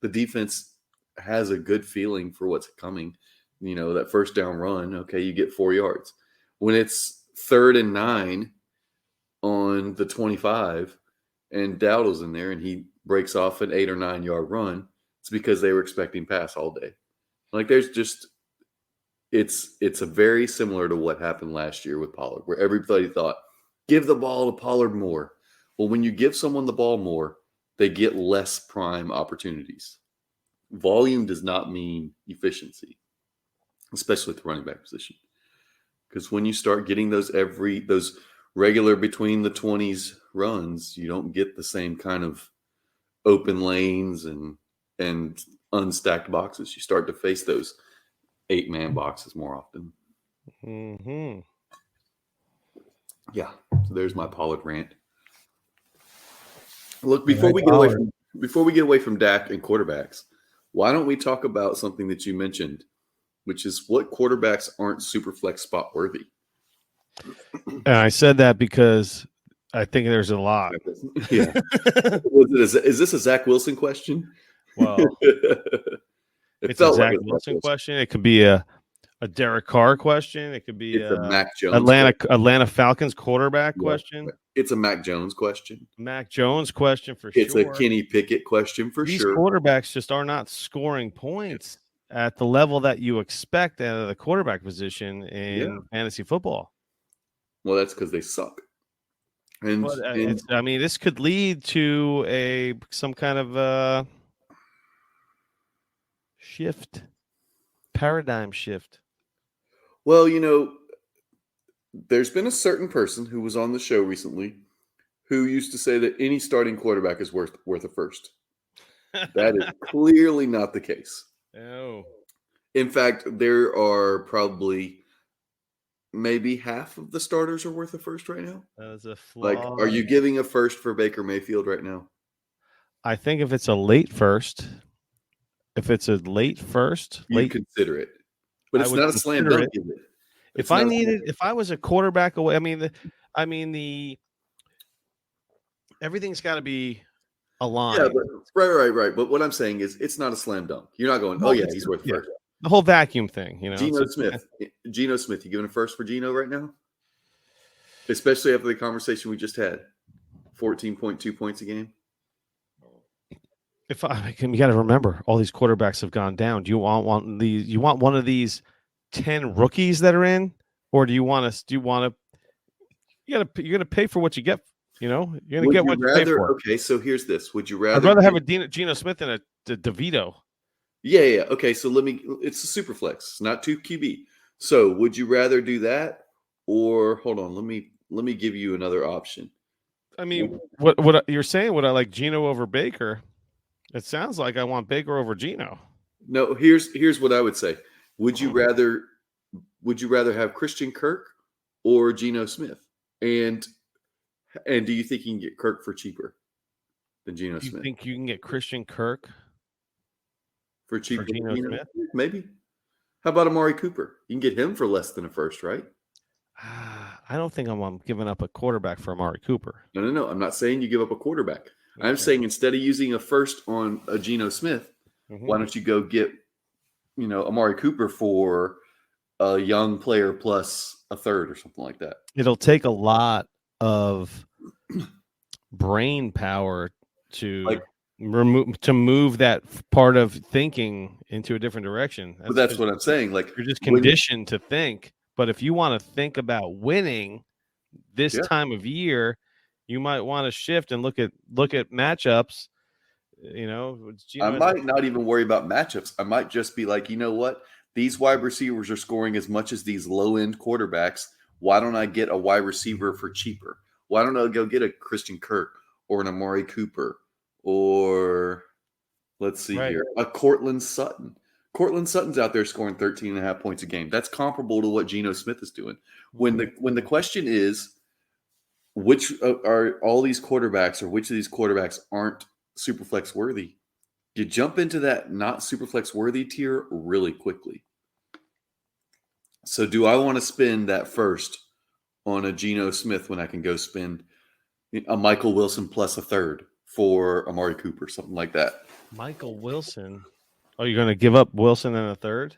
the defense has a good feeling for what's coming. That first down run, okay, you get 4 yards. When it's 3rd and 9 on the 25 and Dowdle's in there and he breaks off an 8 or 9 yard run, it's because they were expecting pass all day. It's a very similar to what happened last year with Pollard, where everybody thought, give the ball to Pollard more. Well, when you give someone the ball more, they get less prime opportunities. Volume does not mean efficiency, especially at the running back position. Because when you start getting those regular between the 20s runs, you don't get the same kind of open lanes and unstacked boxes. You start to face those 8-man boxes more often. Mm-hmm. Yeah. So there's my Pollard rant. Look, before we get away from Dak and quarterbacks, why don't we talk about something that you mentioned, which is what quarterbacks aren't super flex spot worthy? And I said that because I think there's a lot. Yeah. Is this a Zach Wilson question? Well, it's a Zach Wilson question. It could be a Derek Carr question. It could be a Mac Jones Atlanta Falcons quarterback question. It's a Mac Jones question. Mac Jones question for sure. It's a Kenny Pickett question for These sure. These quarterbacks just are not scoring points at the level that you expect out of the quarterback position in fantasy football. Well, that's because they suck. And, I mean, this could lead to some kind of paradigm shift. Well, there's been a certain person who was on the show recently who used to say that any starting quarterback is worth a first. That is clearly not the case. No. In fact, there are probably maybe half of the starters are worth a first right now. That's a flaw. Like, are you giving a first for Baker Mayfield right now? I think if it's a late first, you consider it. But it's not a slam dunk. If I was a quarterback away, everything's got to be aligned. Yeah, but, right. But what I'm saying is, it's not a slam dunk. You're not going, he's worth first. The whole vacuum thing, Geno Smith, you giving a first for Geno right now? Especially after the conversation we just had. 14.2 points a game. You got to remember, all these quarterbacks have gone down. Do you want one of these 10 rookies that are in, or you're going to pay for what you get. You're going to get what you pay for. Okay, so here's this. Would you rather? I'd rather have a Geno Smith than a DeVito. Yeah. Okay, so it's a super flex, not 2 QB. So would you rather do that, or hold on? Let me give you another option. I mean, what you're saying? Would I like Geno over Baker? It sounds like I want Baker over Geno. No, here's what I would say. Would you rather have Christian Kirk or Geno Smith? And do you think you can get Kirk for cheaper than Geno Smith? You think you can get Christian Kirk for cheaper than Geno Smith? Maybe. How about Amari Cooper? You can get him for less than a first, right? I don't think I'm giving up a quarterback for Amari Cooper. No. I'm not saying you give up a quarterback. Okay. I'm saying instead of using a first on a Geno Smith, why don't you go get, Amari Cooper for a young player plus a third or something like that? It'll take a lot of brain power to move that part of thinking into a different direction. That's what I'm saying. Like, you're just conditioned to think. But if you want to think about winning this time of year, you might want to shift and look at matchups. I might not even worry about matchups. I might just be like, you know what? These wide receivers are scoring as much as these low-end quarterbacks. Why don't I get a wide receiver for cheaper? Why don't I go get a Christian Kirk or an Amari Cooper or, let's see here, a Cortland Sutton? Cortland Sutton's out there scoring 13.5 points a game. That's comparable to what Geno Smith is doing. When the question is, which are all these quarterbacks, or which of these quarterbacks aren't superflex worthy, you jump into that not superflex worthy tier really quickly. So do I want to spend that first on a Geno Smith when I can go spend a Michael Wilson plus a third for Amari Cooper, something like that? Michael Wilson. Oh, you're going to give up Wilson in a third?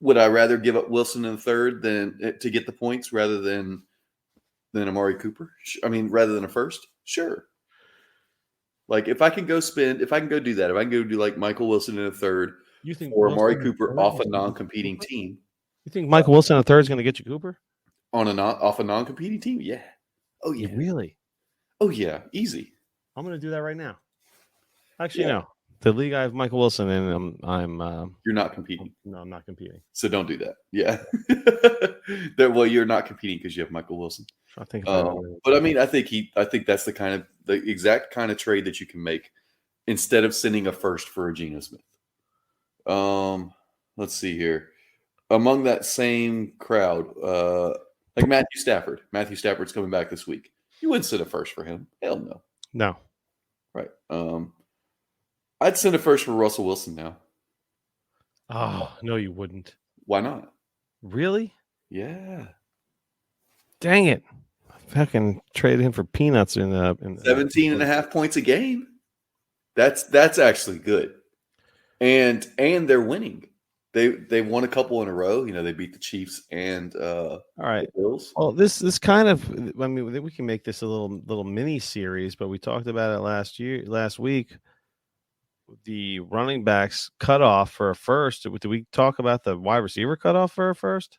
Would I rather give up Wilson in a third than to get the points rather than Amari Cooper? I mean, rather than a first? Sure. Like, if I can go do that, if I can go do like Michael Wilson in a third, you think, or Amari Cooper off a non-competing team. You think Michael Wilson in a third is going to get you Cooper? Off a non-competing team? Yeah. Oh, yeah. Really? Oh, yeah. Easy. I'm going to do that right now. Actually, no. The league I have Michael Wilson in, I'm you're not competing. No, I'm not competing. So don't do that. Yeah. Well, you're not competing because you have Michael Wilson. I think but I mean, I think that's the exact kind of trade that you can make instead of sending a first for a Geno Smith. Let's see here. among that same crowd, like Matthew Stafford. Matthew Stafford's coming back this week. You wouldn't send a first for him. Hell no. No. Right. I'd send a first for Russell Wilson now. Oh, no, you wouldn't. Why not? Really? Yeah. Dang it. Fucking traded him for peanuts in 17 and a half points a game. That's actually good. And they're winning. They won a couple in a row. You know, they beat the Chiefs and all right. the Bills. Well, this kind of, I mean, we can make this a little mini series, but we talked about it last week. The running backs cutoff for a first. Did we talk about the wide receiver cutoff for a first?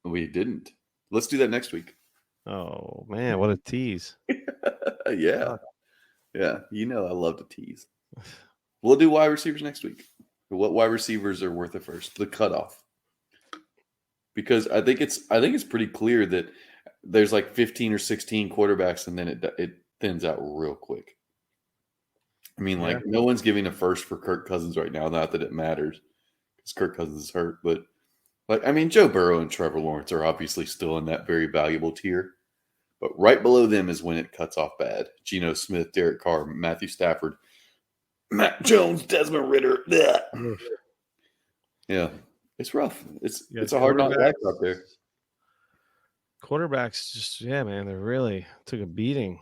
We didn't. Let's do that next week. Oh man, what a tease! Yeah. You know I love to tease. We'll do wide receivers next week. What wide receivers are worth it first? The cutoff. Because I think it's pretty clear that there's like 15 or 16 quarterbacks, and then it thins out real quick. I mean, like no one's giving a first for Kirk Cousins right now. Not that it matters, because Kirk Cousins is hurt. But like, I mean, Joe Burrow and Trevor Lawrence are obviously still in that very valuable tier. But right below them is when it cuts off bad. Geno Smith, Derek Carr, Matthew Stafford, Matt Jones, Desmond Ridder. Yeah, it's rough. It's a hard knock life out there. Quarterbacks just, man, they really took a beating.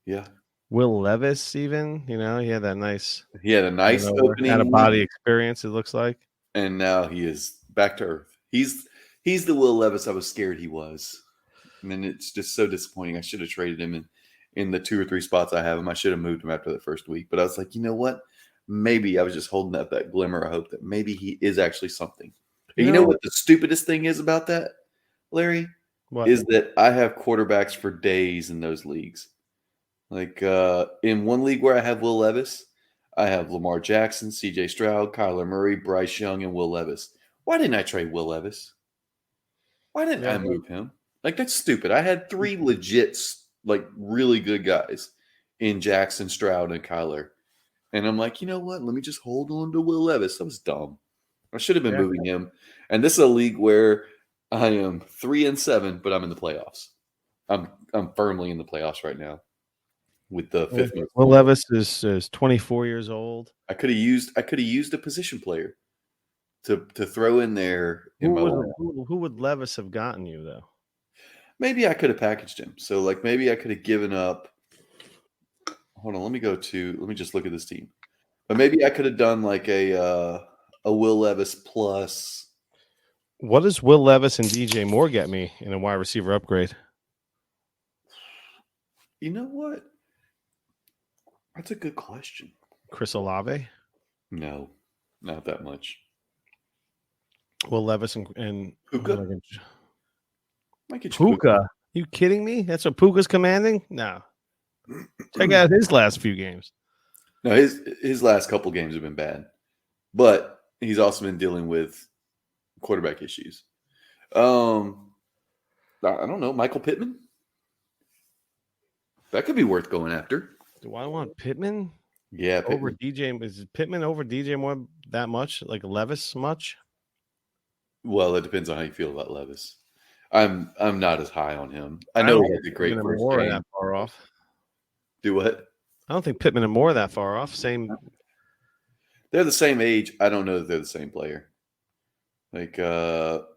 Yeah. Will Levis, even, he had that nice. He had a nice opening. Had a body experience, it looks like. And now he is back to earth. He's the Will Levis I was scared he was. And then it's just so disappointing. I should have traded him in the 2 or 3 spots I have him. I should have moved him after the first week. But I was like, you know what? Maybe I was just holding up that glimmer of hope that maybe he is actually something. And you know what the stupidest thing is about that, Larry? What? Is that I have quarterbacks for days in those leagues. Like in one league where I have Will Levis, I have Lamar Jackson, C.J. Stroud, Kyler Murray, Bryce Young, and Will Levis. Why didn't I trade Will Levis? Why didn't I move him? Like, that's stupid. I had 3 legit, like, really good guys in Jackson, Stroud, and Kyler. And I'm like, you know what? Let me just hold on to Will Levis. That was dumb. I should have been moving him. And this is a league where I am 3-7, but I'm in the playoffs. I'm firmly in the playoffs right now with the 5th most. Will Levis is 24 years old. I could have used a position player to throw in there. Who would Levis have gotten you, though? Maybe I could have packaged him. So, like, maybe I could have given up. Hold on, let me just look at this team. But maybe I could have done like a Will Levis plus. What does Will Levis and DJ Moore get me in a wide receiver upgrade? You know what? That's a good question. Chris Olave? No, not that much. Will Levis and Puka? Puka? You kidding me? That's what Puka's commanding? No. Check out his last few games. No, his last couple games have been bad, but he's also been dealing with quarterback issues. I don't know, Michael Pittman. That could be worth going after. Do I want Pittman? Yeah, Pittman. Over DJ. Is Pittman over DJ Moore that much? Like Levis much? Well, it depends on how you feel about Levis. I'm not as high on him. I know he had a great first game. That far off. Do what? I don't think Pittman and Moore are that far off. Same. They're the same age. I don't know that they're the same player. Like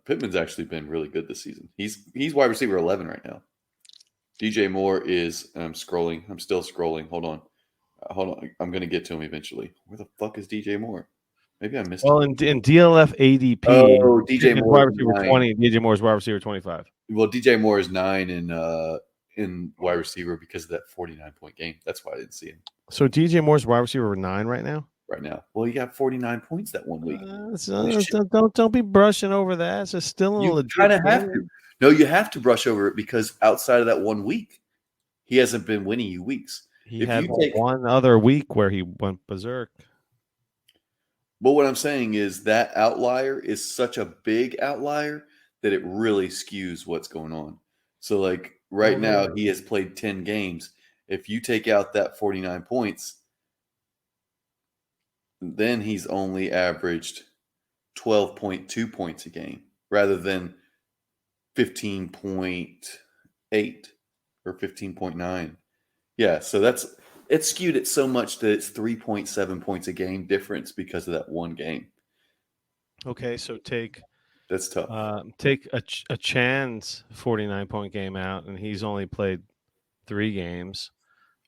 Pittman's actually been really good this season. He's wide receiver 11 right now. DJ Moore is. And I'm scrolling. I'm still scrolling. Hold on. I'm going to get to him eventually. Where the fuck is DJ Moore? Maybe I missed him. Well, in DLF ADP, DJ Moore wide receiver 20. DJ Moore is wide receiver 25. Well, DJ Moore is 9 in wide receiver because of that 49-point game. That's why I didn't see him. So DJ Moore's wide receiver 9 right now. Right now, well, he got 49 points that one week. Don't be brushing over that. It's just still a you kind of have to. No, you have to brush over it because outside of that 1 week, he hasn't been winning you weeks. He had one other week where he went berserk. But what I'm saying is that outlier is such a big outlier that it really skews what's going on. So, like, right now, he has played 10 games. If you take out that 49 points, then he's only averaged 12.2 points a game. rather than 15.8 or 15.9. Yeah, so it's skewed it so much that it's 3.7 points a game difference because of that one game. Okay, so take That's tough. take a Chan's 49-point game out, and he's only played 3 games,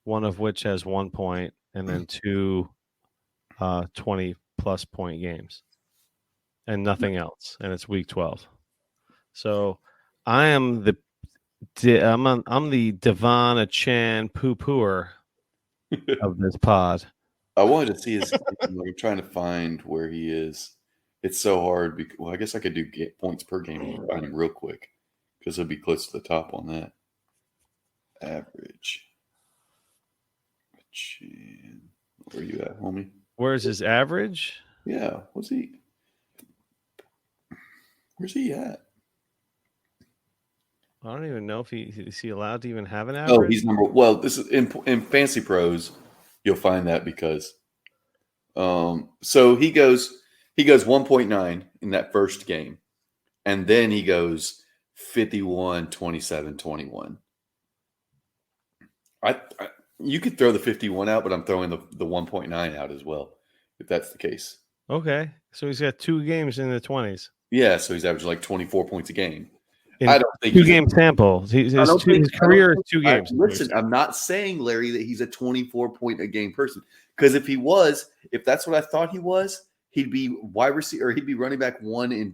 one of which has 1 point, and then 2 20-plus point games, and nothing else, and it's week 12. So I am I'm the Devon Chan poo-pooer of this pod. I wanted to see his game. I'm trying to find where he is. It's so hard because, well, I guess I could do points per game and find him real quick because he'll be close to the top on that. Average. Where you at, homie? Where's his average? Yeah, where's he at? I don't even know if is he allowed to even have an Oh, average. he's well, this is in Fantasy Pros, you'll find that because so he goes 1.9 in that first game, and then he goes 51, 27, 21. You could throw the 51 out, but I'm throwing the 1.9 out as well, if that's the case. Okay, so he's got 2 games in the 20s. Yeah, so he's averaging like 24 points a game. I don't think 2-game sample. His career is 2 games. Listen, I'm not saying, Larry, that he's a 24-point a game person. Because if that's what I thought he was, he'd be wide receiver, or he'd be running back 1 in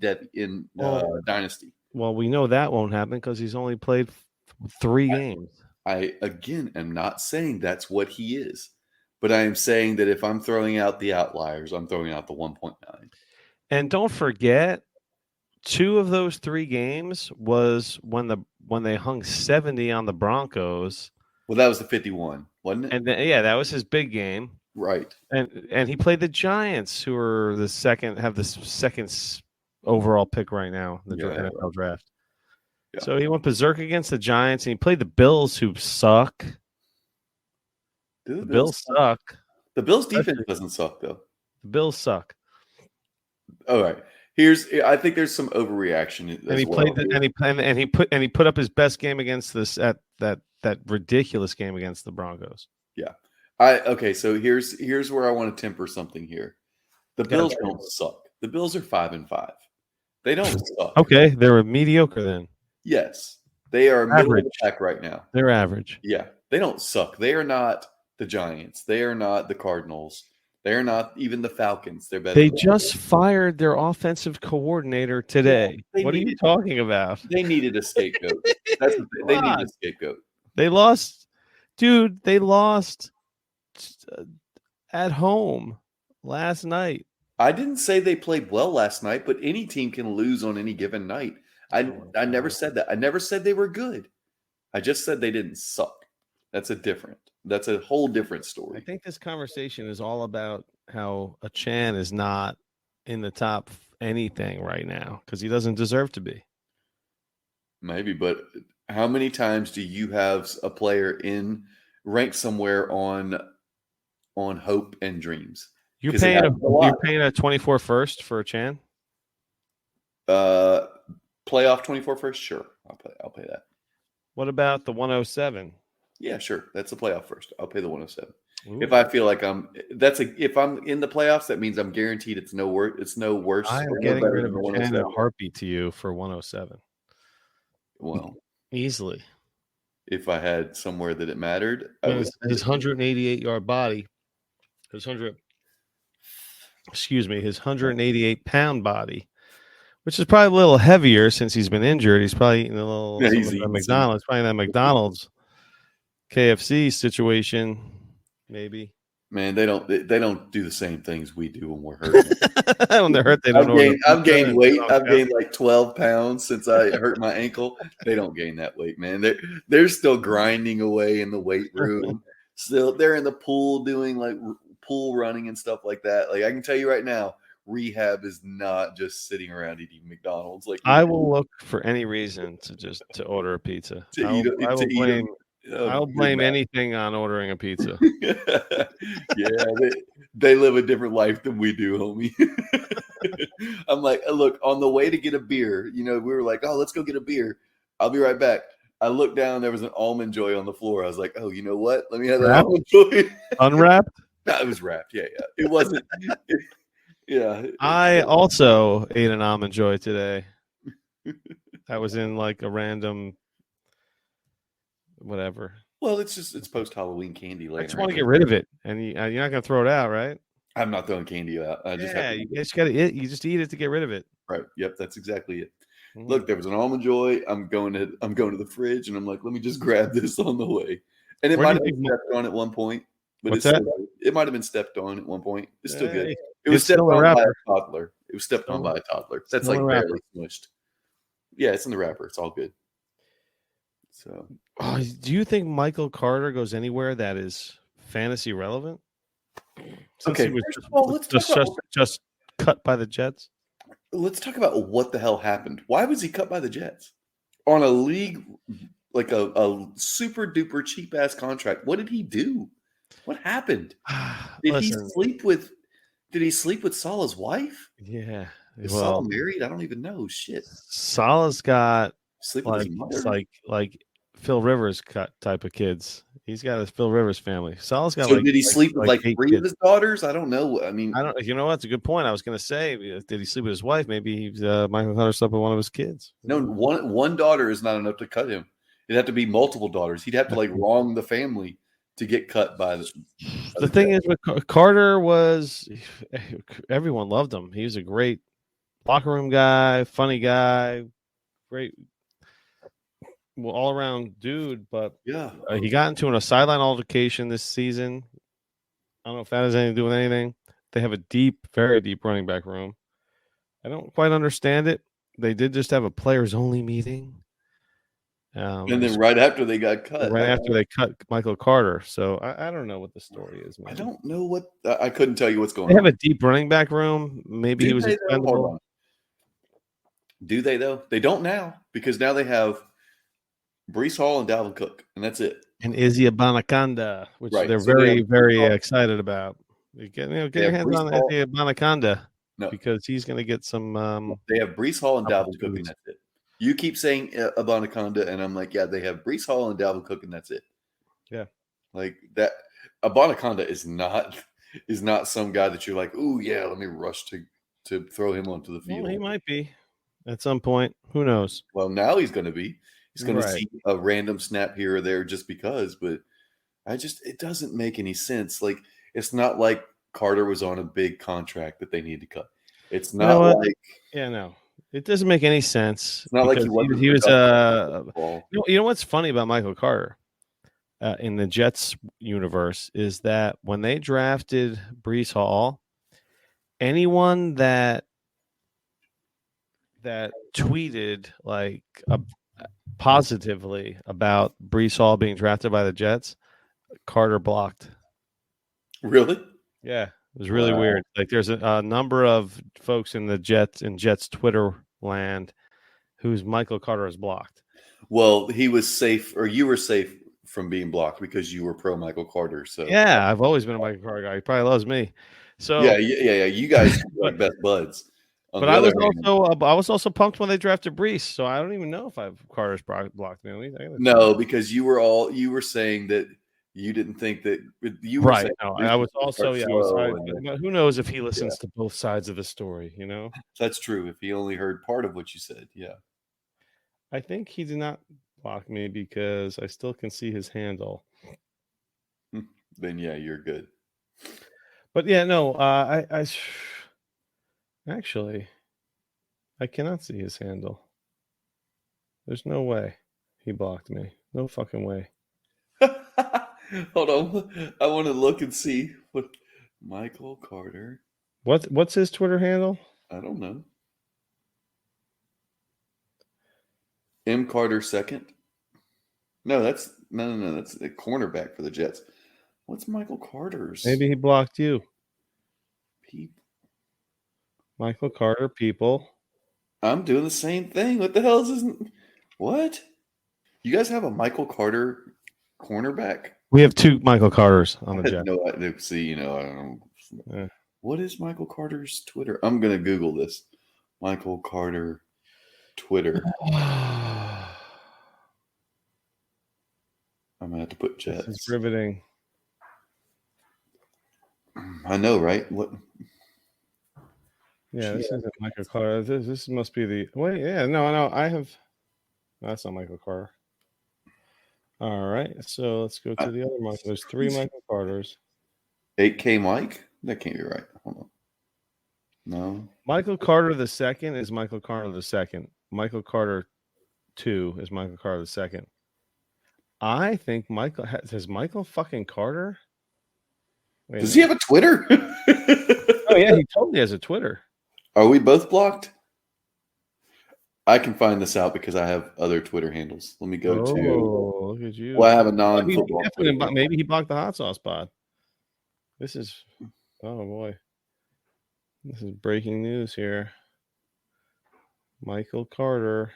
Dynasty. Well, we know that won't happen because he's only played 3 games. I again am not saying that's what he is, but I am saying that if I'm throwing out the outliers, I'm throwing out the 1.9. And don't forget, 2 of those 3 games was when they hung 70 on the Broncos. Well, that was the 51, wasn't it? And then, yeah, that was his big game, right? And he played the Giants, who are have the second overall pick right now in the NFL draft. Yeah. So he went berserk against the Giants, and he played the Bills, who suck. The Bills suck. The Bills' defense doesn't suck, though. The Bills suck. All right. I think there's some overreaction. And he put up his best game against that ridiculous game against the Broncos. Yeah. So here's where I want to temper something here. The Bills don't suck. The Bills are 5-5. They don't suck. Okay, they're mediocre then. Yes, they are middle of the pack right now. They're average. Yeah, they don't suck. They are not the Giants. They are not the Cardinals. They are not even the Falcons. They're better. They just fired their offensive coordinator today. What are you talking about? They needed a scapegoat. They needed a scapegoat. They lost, dude. They lost at home last night. I didn't say they played well last night, but any team can lose on any given night. I never said that. I never said they were good. I just said they didn't suck. That's a whole different story. I think this conversation is all about how a Chan is not in the top anything right now because he doesn't deserve to be. Maybe, but how many times do you have a player ranked somewhere on hope and dreams? You're paying a 24 first for a Chan? Playoff 24 first? Sure. I'll pay that. What about the 107? Yeah, sure. That's the playoff first. I'll pay the 107. Ooh. If I feel like if I'm in the playoffs, that means I'm guaranteed it's no worse. I am getting rid of a heartbeat to you for 107. Well, easily. If I had somewhere that it mattered, his 188-yard body, his 188-pound body, which is probably a little heavier since he's been injured. He's probably eating a little McDonald's, probably that McDonald's KFC situation, maybe. Man, they don't do the same things we do when we're hurt. When they're hurt, they don't. I've gained weight. I've gained like 12 pounds since I hurt my ankle. They don't gain that weight, man. They're still grinding away in the weight room. Still, they're in the pool doing like pool running and stuff like that. Like I can tell you right now, rehab is not just sitting around eating McDonald's. Like I will look for any reason to order a pizza. I'll blame anything on ordering a pizza. Yeah, They live a different life than we do, homie. I'm like, look, on the way to get a beer, we were like, oh, let's go get a beer. I'll be right back. I looked down, there was an Almond Joy on the floor. I was like, oh, you know what? Let me have that Almond Joy. Unwrapped? No, it was wrapped. Yeah. It wasn't. Yeah. I also ate an Almond Joy today. That was in like a random whatever. Well, it's post-Halloween candy. I just want to get rid of it, and you're not going to throw it out, right? I'm not throwing candy out. I just have to you just got to eat. You just eat it to get rid of it. Right. Yep. That's exactly it. Look, there was an Almond Joy. I'm going to the fridge, and I'm like, let me just grab this on the way. And it might have been stepped on at one point, but it might have been stepped on at one point. It's still good. It was stepped on by a toddler. It was stepped on by a toddler. That's like barely smushed. Yeah, it's in the wrapper. It's all good. So, do you think Michael Carter goes anywhere that is fantasy relevant? Since he was just cut by the Jets. Let's talk about what the hell happened. Why was he cut by the Jets on a league like a super duper cheap ass contract? What did he do? What happened? Did he sleep with Salah's wife? Yeah. Is Salah married? I don't even know. Shit. Salah's got like Phil Rivers type of kids. He's got a Phil Rivers family. Salah's got. So did he sleep with like 3 of his daughters? I don't know. I mean, I don't. You know what? That's a good point. I was going to say, did he sleep with his wife? Maybe Michael Carter slept with one of his kids. No, one daughter is not enough to cut him. It'd have to be multiple daughters. He'd have to like wrong the family to get cut by the thing is, with Carter was everyone loved him. He was a great locker room guy, funny guy, great. Well, all around dude, but yeah, he got into a sideline altercation this season. I don't know if that has anything to do with anything. They have a very deep running back room. I don't quite understand it. They did just have a players only meeting. And then right after they got cut. Right after they cut Michael Carter. So I don't know what the story is, man. I don't know what I couldn't tell you what's going on. They have a deep running back room. Maybe he was expendable. Do they though? They don't now because now they have Breece Hall and Dalvin Cook, and that's it. And Izzy Abanikanda, which they're very, very excited about. Get your hands on Izzy Abanikanda because he's going to get some. They have Breece Hall and Dalvin Cook, and that's it. You keep saying Abanikanda, and I'm like, yeah, they have Breece Hall and Dalvin Cook, and that's it. Yeah, like that. Abanikanda is not some guy that you're like, ooh, yeah, let me rush to throw him onto the field. Well, he might be at some point. Who knows? Well, now he's going to be. He's going to see a random snap here or there just because, but it doesn't make any sense. Like, it's not like Carter was on a big contract that they need to cut. It's not it doesn't make any sense. It's not like he was you know what's funny about Michael Carter in the Jets universe is that when they drafted Breece Hall, anyone that tweeted like positively about Breece Hall being drafted by the Jets, Carter blocked. Really? Yeah, it was really weird. Like there's a number of folks in the Jets Twitter land whose Michael Carter is blocked. Well, he was safe, or you were safe from being blocked because you were pro Michael Carter. So yeah, I've always been a Michael Carter guy. He probably loves me. So yeah. You guys are like best buds. But I was also pumped when they drafted Breece, so I don't even know if Carter's blocked me. No, because you were saying that you didn't think that you were right. No, I was also but who knows if he listens to both sides of the story? You know, that's true. If he only heard part of what you said, yeah. I think he did not block me because I still can see his handle. Then yeah, you're good. But yeah, no, I actually, I cannot see his handle. There's no way he blocked me. No fucking way. Hold on. I want to look and see what Michael Carter. What's his Twitter handle? I don't know. M. Carter second. No, that's that's a cornerback for the Jets. What's Michael Carter's? Maybe he blocked you. People. Michael Carter, people. I'm doing the same thing. What the hell is this? What? You guys have a Michael Carter cornerback? We have 2 Michael Carters on the Jets. No, see, I don't know. Yeah. What is Michael Carter's Twitter? I'm gonna Google this. Michael Carter Twitter. I'm gonna have to put Jets. This is riveting. I know, right? What? Yeah, this isn't Michael Carter. This must be the wait. Yeah, no. I have. No, that's not Michael Carter. All right, so let's go to the other Michael. There's 3 Michael Carters. 8K Mike? That can't be right. Hold on. No. Michael Carter the second is Michael Carter the second. Michael Carter 2 is Michael Carter the second. I think Michael has Michael fucking Carter. Does he have a Twitter? Oh yeah, he totally has a Twitter. Are we both blocked? I can find this out because I have other Twitter handles. Let me go to. Look at you. Well, I have a non-football. Maybe he blocked the hot sauce pod. This is. Oh boy. This is breaking news here. Michael Carter.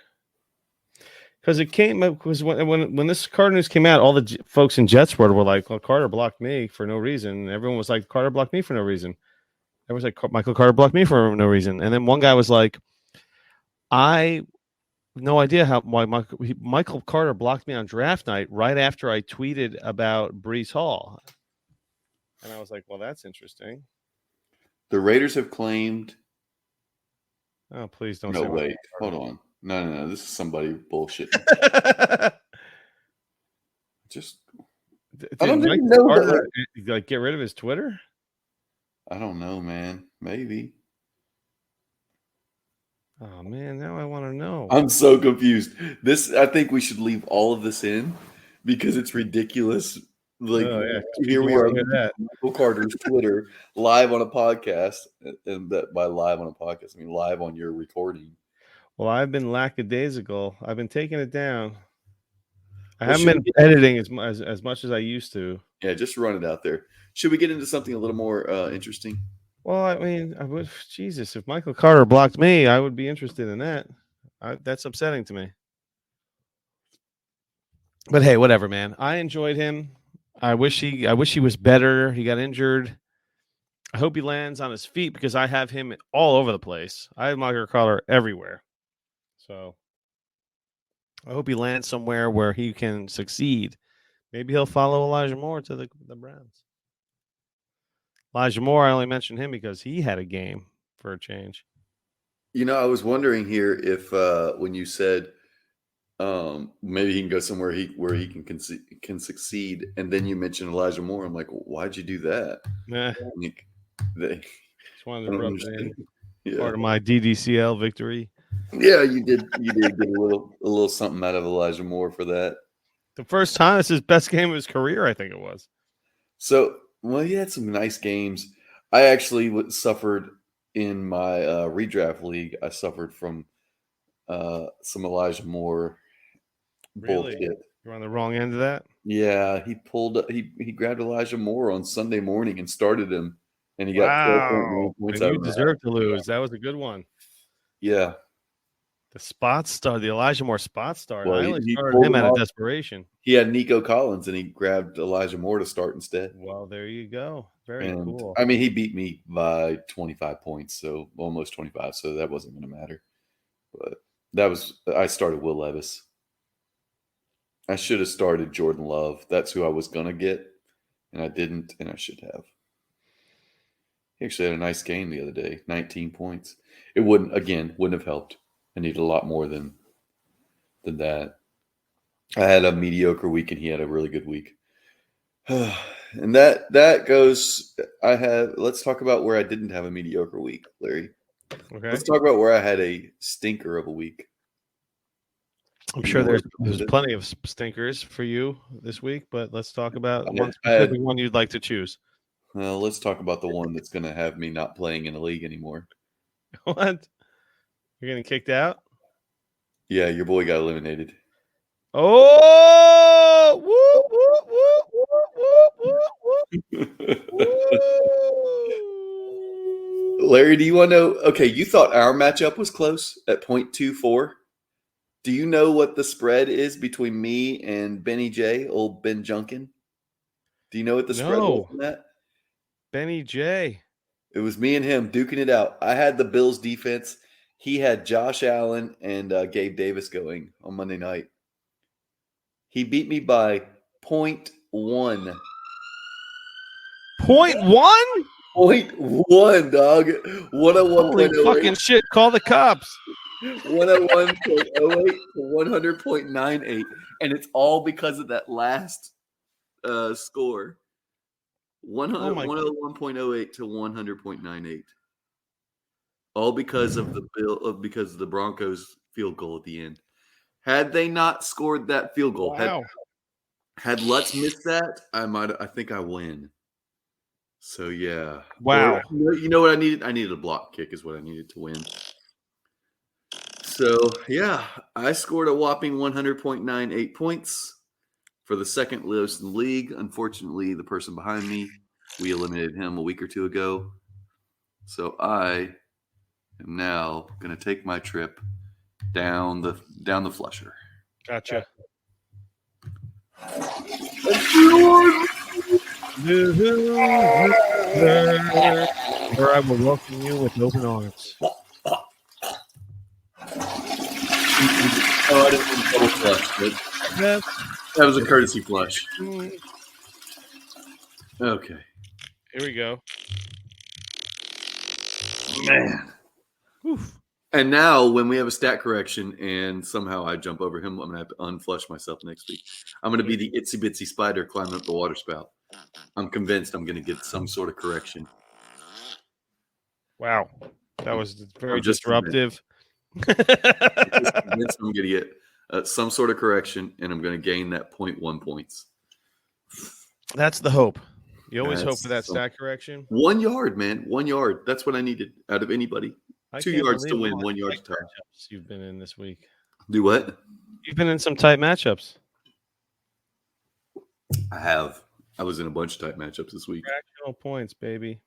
Because it came up because when this Carter news came out, all the folks in Jets world were like, "Well, Carter blocked me for no reason." And everyone was like, "Carter blocked me for no reason." Everyone's like, "Michael Carter blocked me for no reason." And then one guy was like, "I have no idea why Michael Carter blocked me on draft night right after I tweeted about Breece Hall." And I was like, "Well, that's interesting." The Raiders have claimed. Oh, please don't. No, wait. Hold on. No. This is somebody bullshit. Just. I don't even know. Carter, like, get rid of his Twitter? I don't know, man. Maybe. Oh man, now I want to know. I'm so confused. I think we should leave all of this in because it's ridiculous. Like, here we are, Michael Carter's Twitter live on a podcast, and that by live on a podcast, I mean live on your recording. Well, I've been lackadaisical. I've been taking it down. I haven't been editing as much as I used to. Yeah, just run it out there. Should we get into something a little more interesting? Well, I mean, Jesus, if Michael Carter blocked me, I would be interested in that. That's upsetting to me. But hey, whatever, man. I enjoyed him. I wish he was better. He got injured. I hope he lands on his feet because I have him all over the place. I have Michael Carter everywhere. So I hope he lands somewhere where he can succeed. Maybe he'll follow Elijah Moore to the Browns. Elijah Moore, I only mentioned him because he had a game for a change. You know, I was wondering here if when you said maybe he can go somewhere where he can succeed, and then you mentioned Elijah Moore. I'm like, why'd you do that? Just wanted to rub in part of my DDCL victory. Yeah, you did get a little something out of Elijah Moore for that. The first time, it's his best game of his career, I think it was. So, well, he had some nice games. I actually suffered in my redraft league. I suffered from some Elijah Moore bullshit. You're on the wrong end of that? Yeah, he grabbed Elijah Moore on Sunday morning and started him, and he got 12 points. And you deserve to lose. That was a good one. Yeah. The Elijah Moore spot start. Well, I only started him out of desperation. He had Nico Collins, and he grabbed Elijah Moore to start instead. Well, there you go. Very cool. I mean, he beat me by 25 points, so almost 25, so that wasn't going to matter. But I started Will Levis. I should have started Jordan Love. That's who I was going to get, and I didn't, and I should have. He actually had a nice game the other day, 19 points. It wouldn't have helped. I needed a lot more than that. I had a mediocre week, and he had a really good week. And that goes. Let's talk about where I didn't have a mediocre week, Larry. Okay. Let's talk about where I had a stinker of a week. I'm sure there's plenty of stinkers for you this week, but let's talk about one specific one you'd like to choose. Well, let's talk about the one that's going to have me not playing in a league anymore. What? You're getting kicked out? Yeah, your boy got eliminated. Oh! Woo, woo, woo, woo, Larry, do you want to know? Okay, you thought our matchup was close at 0.24. Do you know what the spread is between me and Benny J, old Ben Junkin? Do you know what the spread was on that? Benny J. It was me and him duking it out. I had the Bills defense. He had Josh Allen and Gabe Davis going on Monday night. He beat me by 0.1. 0.1? 0.1, dog. 101.08. Holy fucking shit. Call the cops. 101.08 to 100.98. And it's all because of that last score. 101.08 to 100.98. All because of the Broncos field goal at the end. Had they not scored that field goal, had Lutz missed that, I think I win. So yeah. Wow. Or, you know what I needed? I needed a block kick is what I needed to win. So yeah, I scored a whopping 100.98 points for the second lowest in the league. Unfortunately, the person behind me, we eliminated him a week or two ago. So I am now going to take my trip down the flusher. Gotcha. Where I will welcome you with open arms. Oh, I didn't mean double flush. That was a courtesy flush. Okay. Here we go. Man. Oof. And now, when we have a stat correction and somehow I jump over him, I'm going to have to unflush myself next week. I'm going to be the itsy bitsy spider climbing up the water spout. I'm convinced I'm going to get some sort of correction. Wow. That was very disruptive. I'm convinced I'm going to get some sort of correction, and I'm going to gain that 0.1 points. That's the hope. You always hope for that stat correction. 1 yard, man. 1 yard. That's what I needed out of anybody. 2 yards to win, 1 yard to tie. You've been in this week. Do what? You've been in some tight matchups. I have. I was in a bunch of tight matchups this week. Fractional points, baby.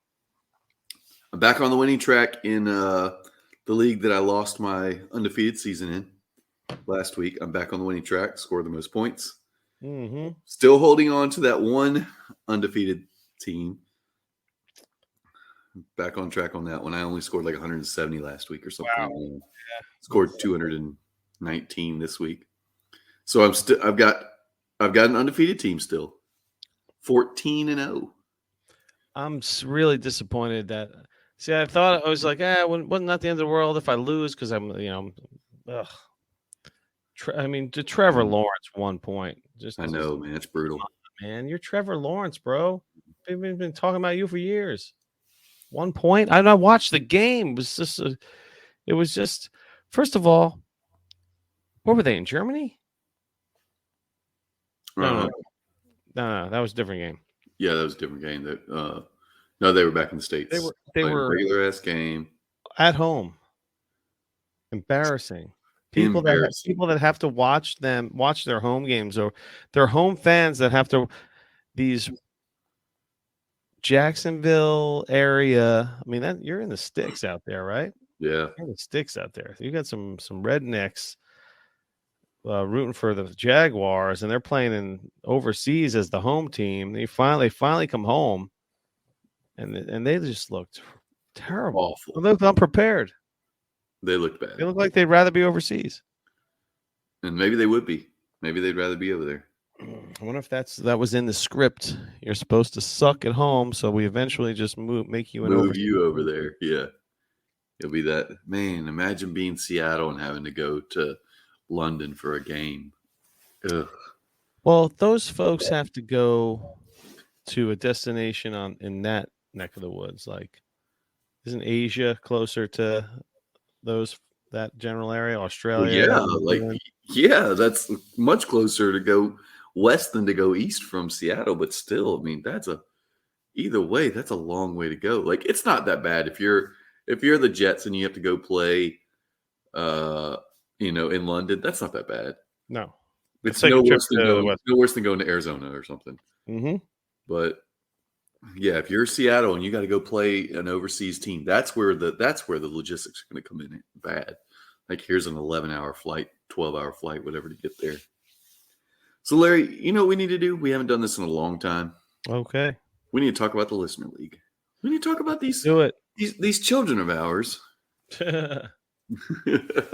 I'm back on the winning track in the league that I lost my undefeated season in last week. I'm back on the winning track, scored the most points. Mm-hmm. Still holding on to that one undefeated team. Back on track on that one. I only scored like 170 last week or something. Wow. Yeah. Scored 219 this week. So I've got an undefeated team still. 14-0. I'm really disappointed that. See, I thought I was like, wasn't that the end of the world if I lose? Because I'm. To Trevor Lawrence 1 point. I know, man. It's brutal. Man, you're Trevor Lawrence, bro. We've been talking about you for years. 1 point. I watched the game. It was just. First of all, where were they in Germany? No, that was a different game. Yeah, that was a different game. No, they were back in the States. They were regular ass game at home. Embarrassing. People that have to watch their home games, or their home fans that have to these Jacksonville area. I mean, you're in the sticks out there, right? Yeah, you're in the sticks out there. You got some rednecks rooting for the Jaguars, and they're playing in overseas as the home team. They finally come home, and they just looked terrible. Awful. They looked unprepared. They looked bad. They look like they'd rather be overseas. And maybe they would be. Maybe they'd rather be over there. I wonder if that was in the script. You're supposed to suck at home, so we eventually just make you over there. Yeah. It'll be that. Man, imagine being Seattle and having to go to London for a game. Ugh. Well, those folks have to go to a destination in that neck of the woods. Like, isn't Asia closer to that general area? Australia? Well, that's much closer to go west than to go east from Seattle. But still, I mean, either way, that's a long way to go. Like, it's not that bad if you're the Jets and you have to go play, in London. That's not that bad. No, it's no worse than going to Arizona or something. Mm-hmm. But yeah, if you're Seattle and you got to go play an overseas team, that's where the logistics are going to come in bad. Like, here's an 11-hour flight, 12-hour flight, whatever to get there. So, Larry, you know what we need to do? We haven't done this in a long time. Okay. We need to talk about the Listener League. When you talk about Do it. these children of ours.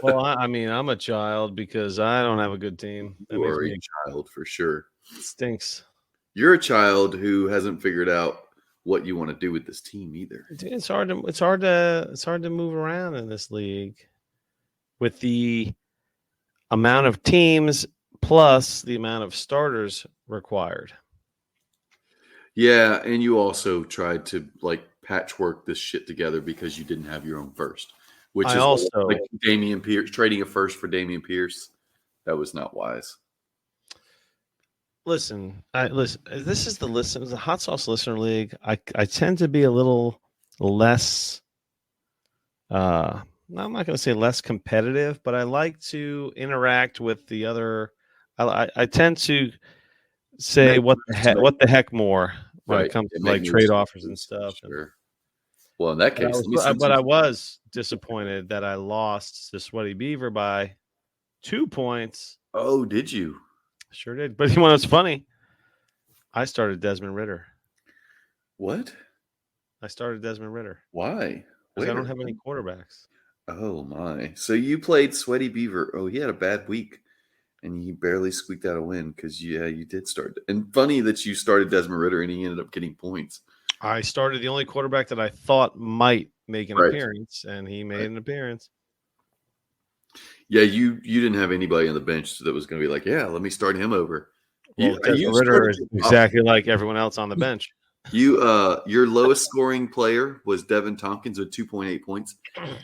Well, I mean, I'm a child because I don't have a good team. That You makes are me a child for sure. stinks. You're a child who hasn't figured out what you want to do with this team either. Dude, it's hard to move around in this league with the amount of teams plus the amount of starters required. Yeah, and you also tried to like patchwork this shit together because you didn't have your own first, which I is also like Damian Pierce trading a first for Damian Pierce. That was not wise. listen. This is the Hot Sauce Listener League. I tend to be a little less. I'm not going to say less competitive, but I like to interact with the other. I tend to say Make what moves to make- the heck more when it right. comes It to make like moves trade to offers and moves, stuff. Sure. Well, in that But I case, was, but I was disappointed that I lost to Sweaty Beaver by 2 points. Oh, did you? Sure did. But you know what's funny? I started Desmond Ritter. What? I started Desmond Ritter Why? because I don't have any quarterbacks. Oh my! So you played Sweaty Beaver. Oh, he had a bad week, and he barely squeaked out a win because you did start. And funny that you started Desmond Ritter and he ended up getting points. I started the only quarterback that I thought might make an Right. appearance, and he made an appearance. Yeah, you didn't have anybody on the bench that was going to be like, yeah, let me start him over. Well, Desmond Ritter is exactly like everyone else on the bench. Your lowest scoring player was Devin Tompkins with 2.8 points,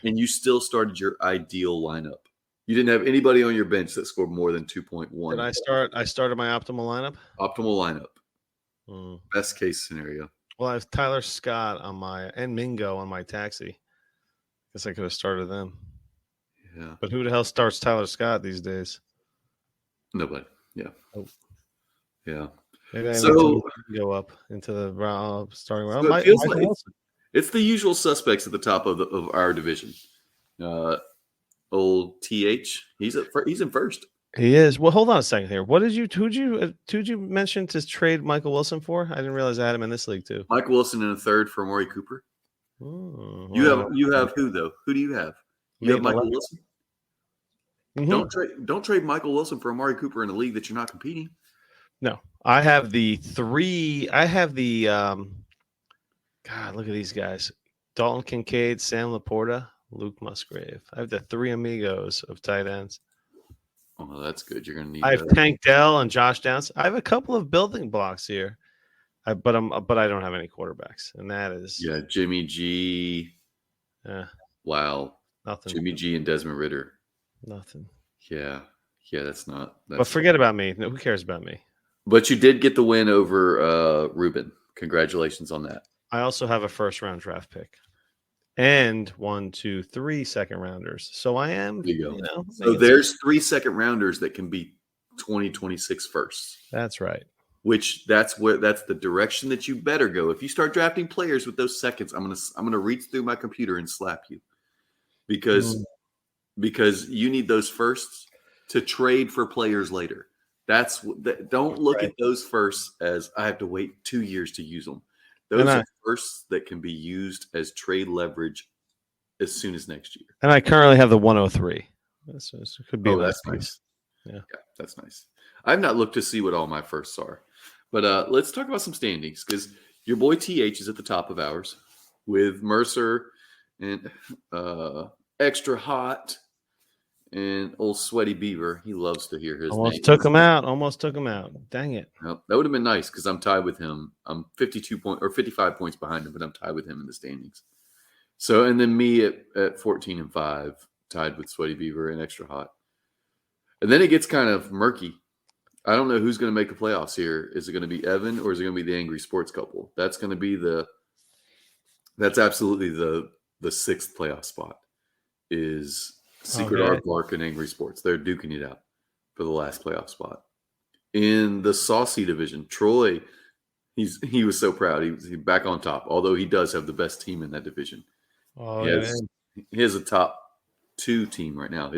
and you still started your ideal lineup. You didn't have anybody on your bench that scored more than 2.1. Did I start? I started my optimal lineup. Optimal lineup. Best case scenario. Well, I have Tyler Scott on my and Mingo on my taxi. Guess I could have started them. Yeah. But who the hell starts Tyler Scott these days? Nobody. Yeah. Oh. Yeah. Maybe I need So to go up into the starting round. so it feels like it's the usual suspects at the top of our division. Old TH, he's in first. He is. Well, hold on a second here. Who'd you mention to trade Michael Wilson for? I didn't realize I had him in this league too. Michael Wilson in a third for Amari Cooper. Oh, You have who though? Who do you have? You have Michael Wilson. Mm-hmm. Don't trade Michael Wilson for Amari Cooper in a league that you're not competing. No, I have the three. I have the God. Look at these guys: Dalton Kincaid, Sam Laporta, Luke Musgrave. I have the three amigos of tight ends. Oh, that's good. You're gonna need. I have Tank Dell and Josh Downs. I have a couple of building blocks here, but I don't have any quarterbacks, and that is Jimmy G. Wow, nothing. Jimmy G and Desmond Ritter. Nothing. Yeah, that's not. But forget about me. No, who cares about me? But you did get the win over Ruben. Congratulations on that. I also have a first-round draft pick. And 1, 2, 3 second rounders. So I am. There you go. So there's 3 second rounders that can be 2026 firsts. That's right. That's the direction that you better go. If you start drafting players with those seconds, I'm gonna reach through my computer and slap you, because you need those firsts to trade for players later. Don't look at those firsts as I have to wait 2 years to use them. Those are firsts that can be used as trade leverage as soon as next year. And I currently have the 103. This could be that's nice. Yeah, that's nice. I've not looked to see what all my firsts are. But let's talk about some standings, because your boy TH is at the top of ours with Mercer and Extra Hot and old Sweaty Beaver. He loves to hear his name. Almost took him out. Dang it. Well, that would have been nice, because I'm tied with him. I'm 55 points behind him, but I'm tied with him in the standings. So, and then me at 14 and 5, tied with Sweaty Beaver and Extra Hot. And then it gets kind of murky. I don't know who's going to make the playoffs here. Is it going to be Evan, or is it going to be the Angry Sports Couple? That's going to be that's absolutely the 6th playoff spot is Secret Aardvark and Angry Sports. They're duking it out for the last playoff spot. In the Saucy division, Troy, he was so proud. He's back on top, although he does have the best team in that division. He has a top 2 team right now.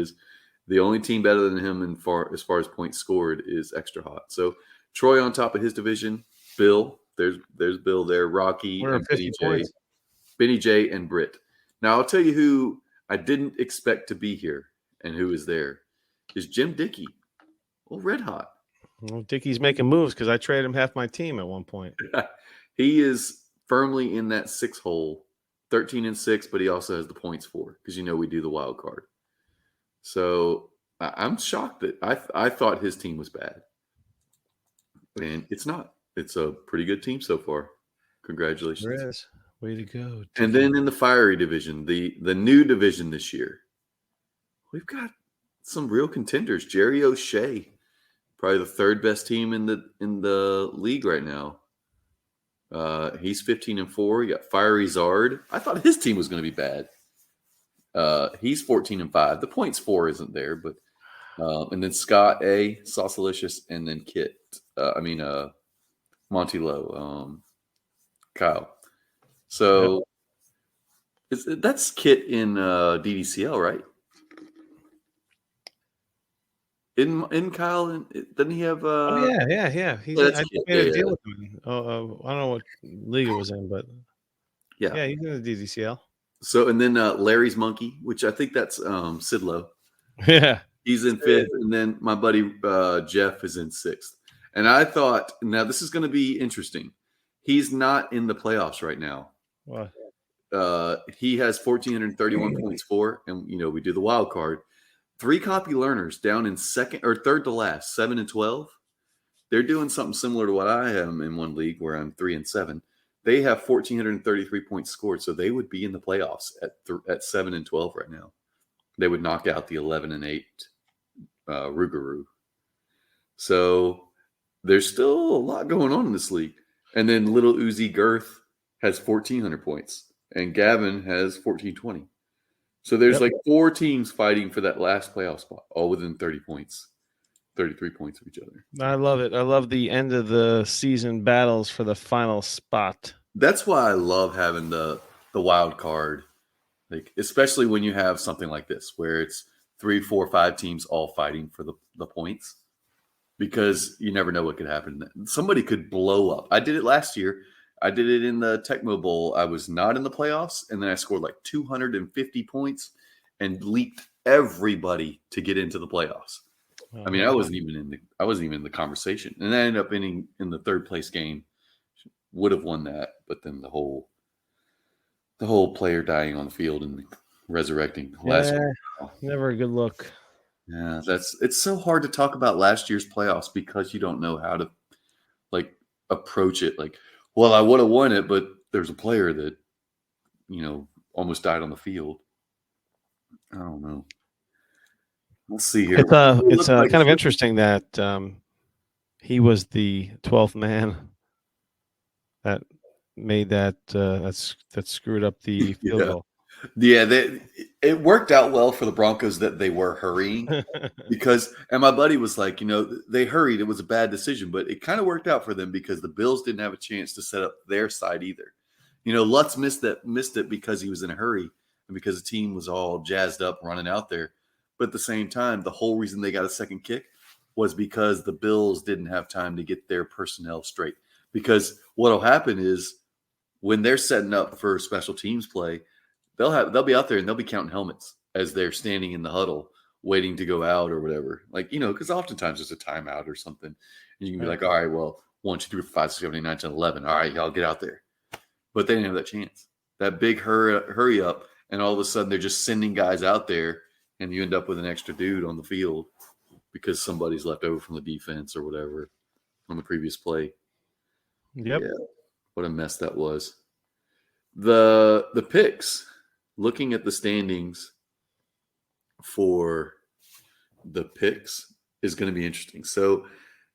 The only team better than him as far as points scored is Extra Hot. So Troy on top of his division. Bill, there's Bill there. Rocky, We're and 50 PJ. points. Benny J, and Britt. Now, I'll tell you who I didn't expect to be here and who is there is Jim Dickey. Oh, red hot. Well, Dickey's making moves because I traded him half my team at one point. He is firmly in that 6 hole, 13-6, but he also has the points for because we do the wild card. So I'm shocked that I thought his team was bad, and it's not. It's a pretty good team so far. Congratulations. There is. Way to go. Dickey. And then in the fiery division, the new division this year, we've got some real contenders. Jerry O'Shea, probably the third best team in the league right now. He's 15-4. You got Fiery Zard. I thought his team was going to be bad. He's 14-5. The points for isn't there, but and then Scott A, Saucelicious, and then Monty Lowe, Kyle. So that's Kit in DDCL, right? In Kyle, doesn't he have? Yeah. He's I made a deal with him. I don't know what league it was in, but yeah, he's in the DDCL. So and then Larry's Monkey, which I think that's Sidlow. Yeah, he's in 5th, and then my buddy Jeff is in 6th. And I thought, now this is going to be interesting. He's not in the playoffs right now. What? He has 1,431 points for, and we do the wild card. 3 copy learners down in second or third to last, 7-12. They're doing something similar to what I am in one league where I'm 3-7. They have 1,433 points scored, so they would be in the playoffs at 7-12 right now. They would knock out the 11-8 Rougarou. So there's still a lot going on in this league. And then Little Uzi Girth has 1,400 points, and Gavin has 1,420. So there's like 4 teams fighting for that last playoff spot, all within 30 points, 33 points of each other. I love it. I love the end of the season battles for the final spot. That's why I love having the wild card, like especially when you have something like this where it's 3, 4, 5 teams all fighting for the points, because you never know what could happen. Somebody could blow up. I did it last year. I did it in the Tecmo Bowl. I was not in the playoffs, and then I scored like 250 points and leaped everybody to get into the playoffs. I mean, I wasn't even in the conversation, and I ended up in the third place game. Would have won that, but then the whole player dying on the field and resurrecting last year. Never a good look. Yeah, it's so hard to talk about last year's playoffs because you don't know how to approach it. Like, well, I would have won it, but there's a player that almost died on the field. I don't know. We'll see here. It's kind of interesting that he was the 12th man that made that screwed up the field goal. Yeah, it worked out well for the Broncos that they were hurrying because, and my buddy was like, they hurried. It was a bad decision, but it kind of worked out for them because the Bills didn't have a chance to set up their side either. Lutz missed it because he was in a hurry and because the team was all jazzed up running out there. But at the same time, the whole reason they got a second kick was because the Bills didn't have time to get their personnel straight. Because what'll happen is when they're setting up for special teams play, they'll be out there and they'll be counting helmets as they're standing in the huddle waiting to go out or whatever. Like, because oftentimes it's a timeout or something. And you can be like, all right, well, 1, 2, 3, 4, 5, 6, 7, 8, 9, 10, 11. All right, y'all get out there. But they didn't have that chance. That big hurry up, and all of a sudden they're just sending guys out there, and you end up with an extra dude on the field because somebody's left over from the defense or whatever on the previous play. Yep. Yeah, what a mess that was. The picks, looking at the standings for the picks is going to be interesting. So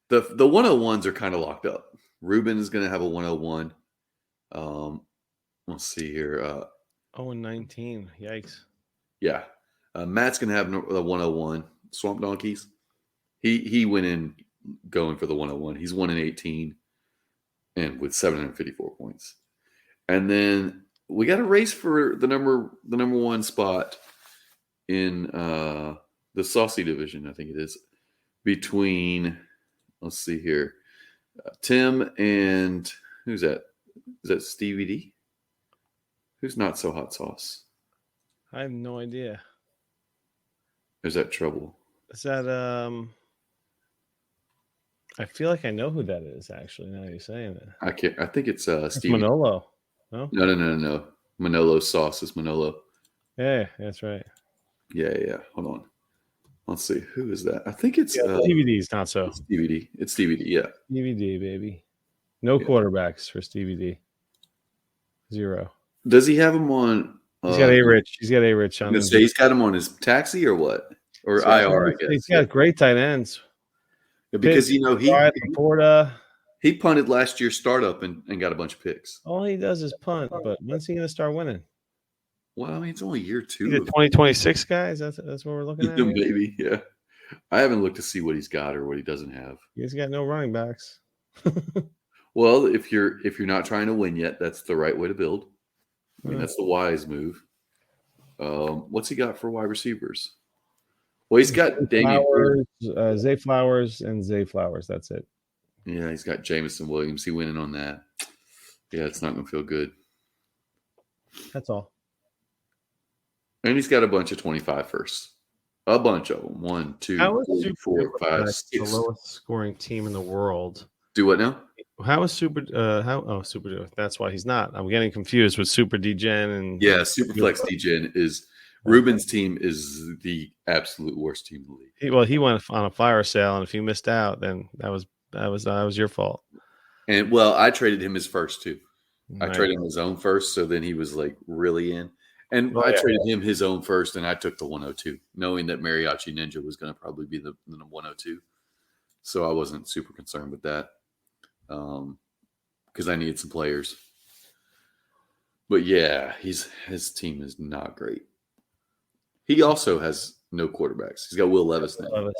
the 101s are kind of locked up. Ruben is going to have a 101. Let's see here. 0-19. Yikes. Yeah. Matt's going to have a 101. Swamp Donkeys. He went in going for the 101. He's 1-18 and with 754 points. And then we got a race for the number 1 spot in the Saucy division, I think it is, between, let's see here, Tim and who's that? Is that Stevie D? Who's not so hot sauce? I have no idea. Is that Trouble? Is that I feel like I know who that is. Actually, now you're saying it. I can't. I think it's Stevie. Manolo. No. No. Manolo sauce is Manolo. Yeah, that's right. Yeah. Hold on. Let's see. Who is that? I think it's DVD's not so. It's DVD. It's DVD. Yeah. DVD, baby. No quarterbacks for Stevie D. 0. Does he have him on? He's got A-Rich. He's got A-Rich on. He's got him on his taxi or what? Or IR, I guess. He's got great tight ends. Yeah, because he punted last year's startup and got a bunch of picks. All he does is punt, but when's he going to start winning? Well, I mean, it's only year 2. The 2026 guys. That's what we're looking at. Maybe, yeah. I haven't looked to see what he's got or what he doesn't have. He's got no running backs. Well, if you're not trying to win yet, that's the right way to build. I mean, that's the wise move. What's he got for wide receivers? Well, he's got Zay Flowers and Zay Flowers. That's it. Yeah, he's got Jamison Williams. He winning on that. Yeah, it's not going to feel good. That's all. And he's got a bunch of 25 firsts. A bunch of them. 1, 2, 3, 4, 5, 6. The lowest scoring team in the world. Do what now? How is Super? Super. That's why he's not. I'm getting confused with Super DGen and Superflex DGen is Ruben's team is the absolute worst team in the league. He went on a fire sale, and if you missed out, then that was your fault. And I traded him his first too. Nice. I traded him his own first, so then he was like really in. And I traded him his own first, and I took the 102, knowing that Mariachi Ninja was going to probably be the 102. So I wasn't super concerned with that because I needed some players. But yeah, his team is not great. He also has no quarterbacks. He's got Will Levis now.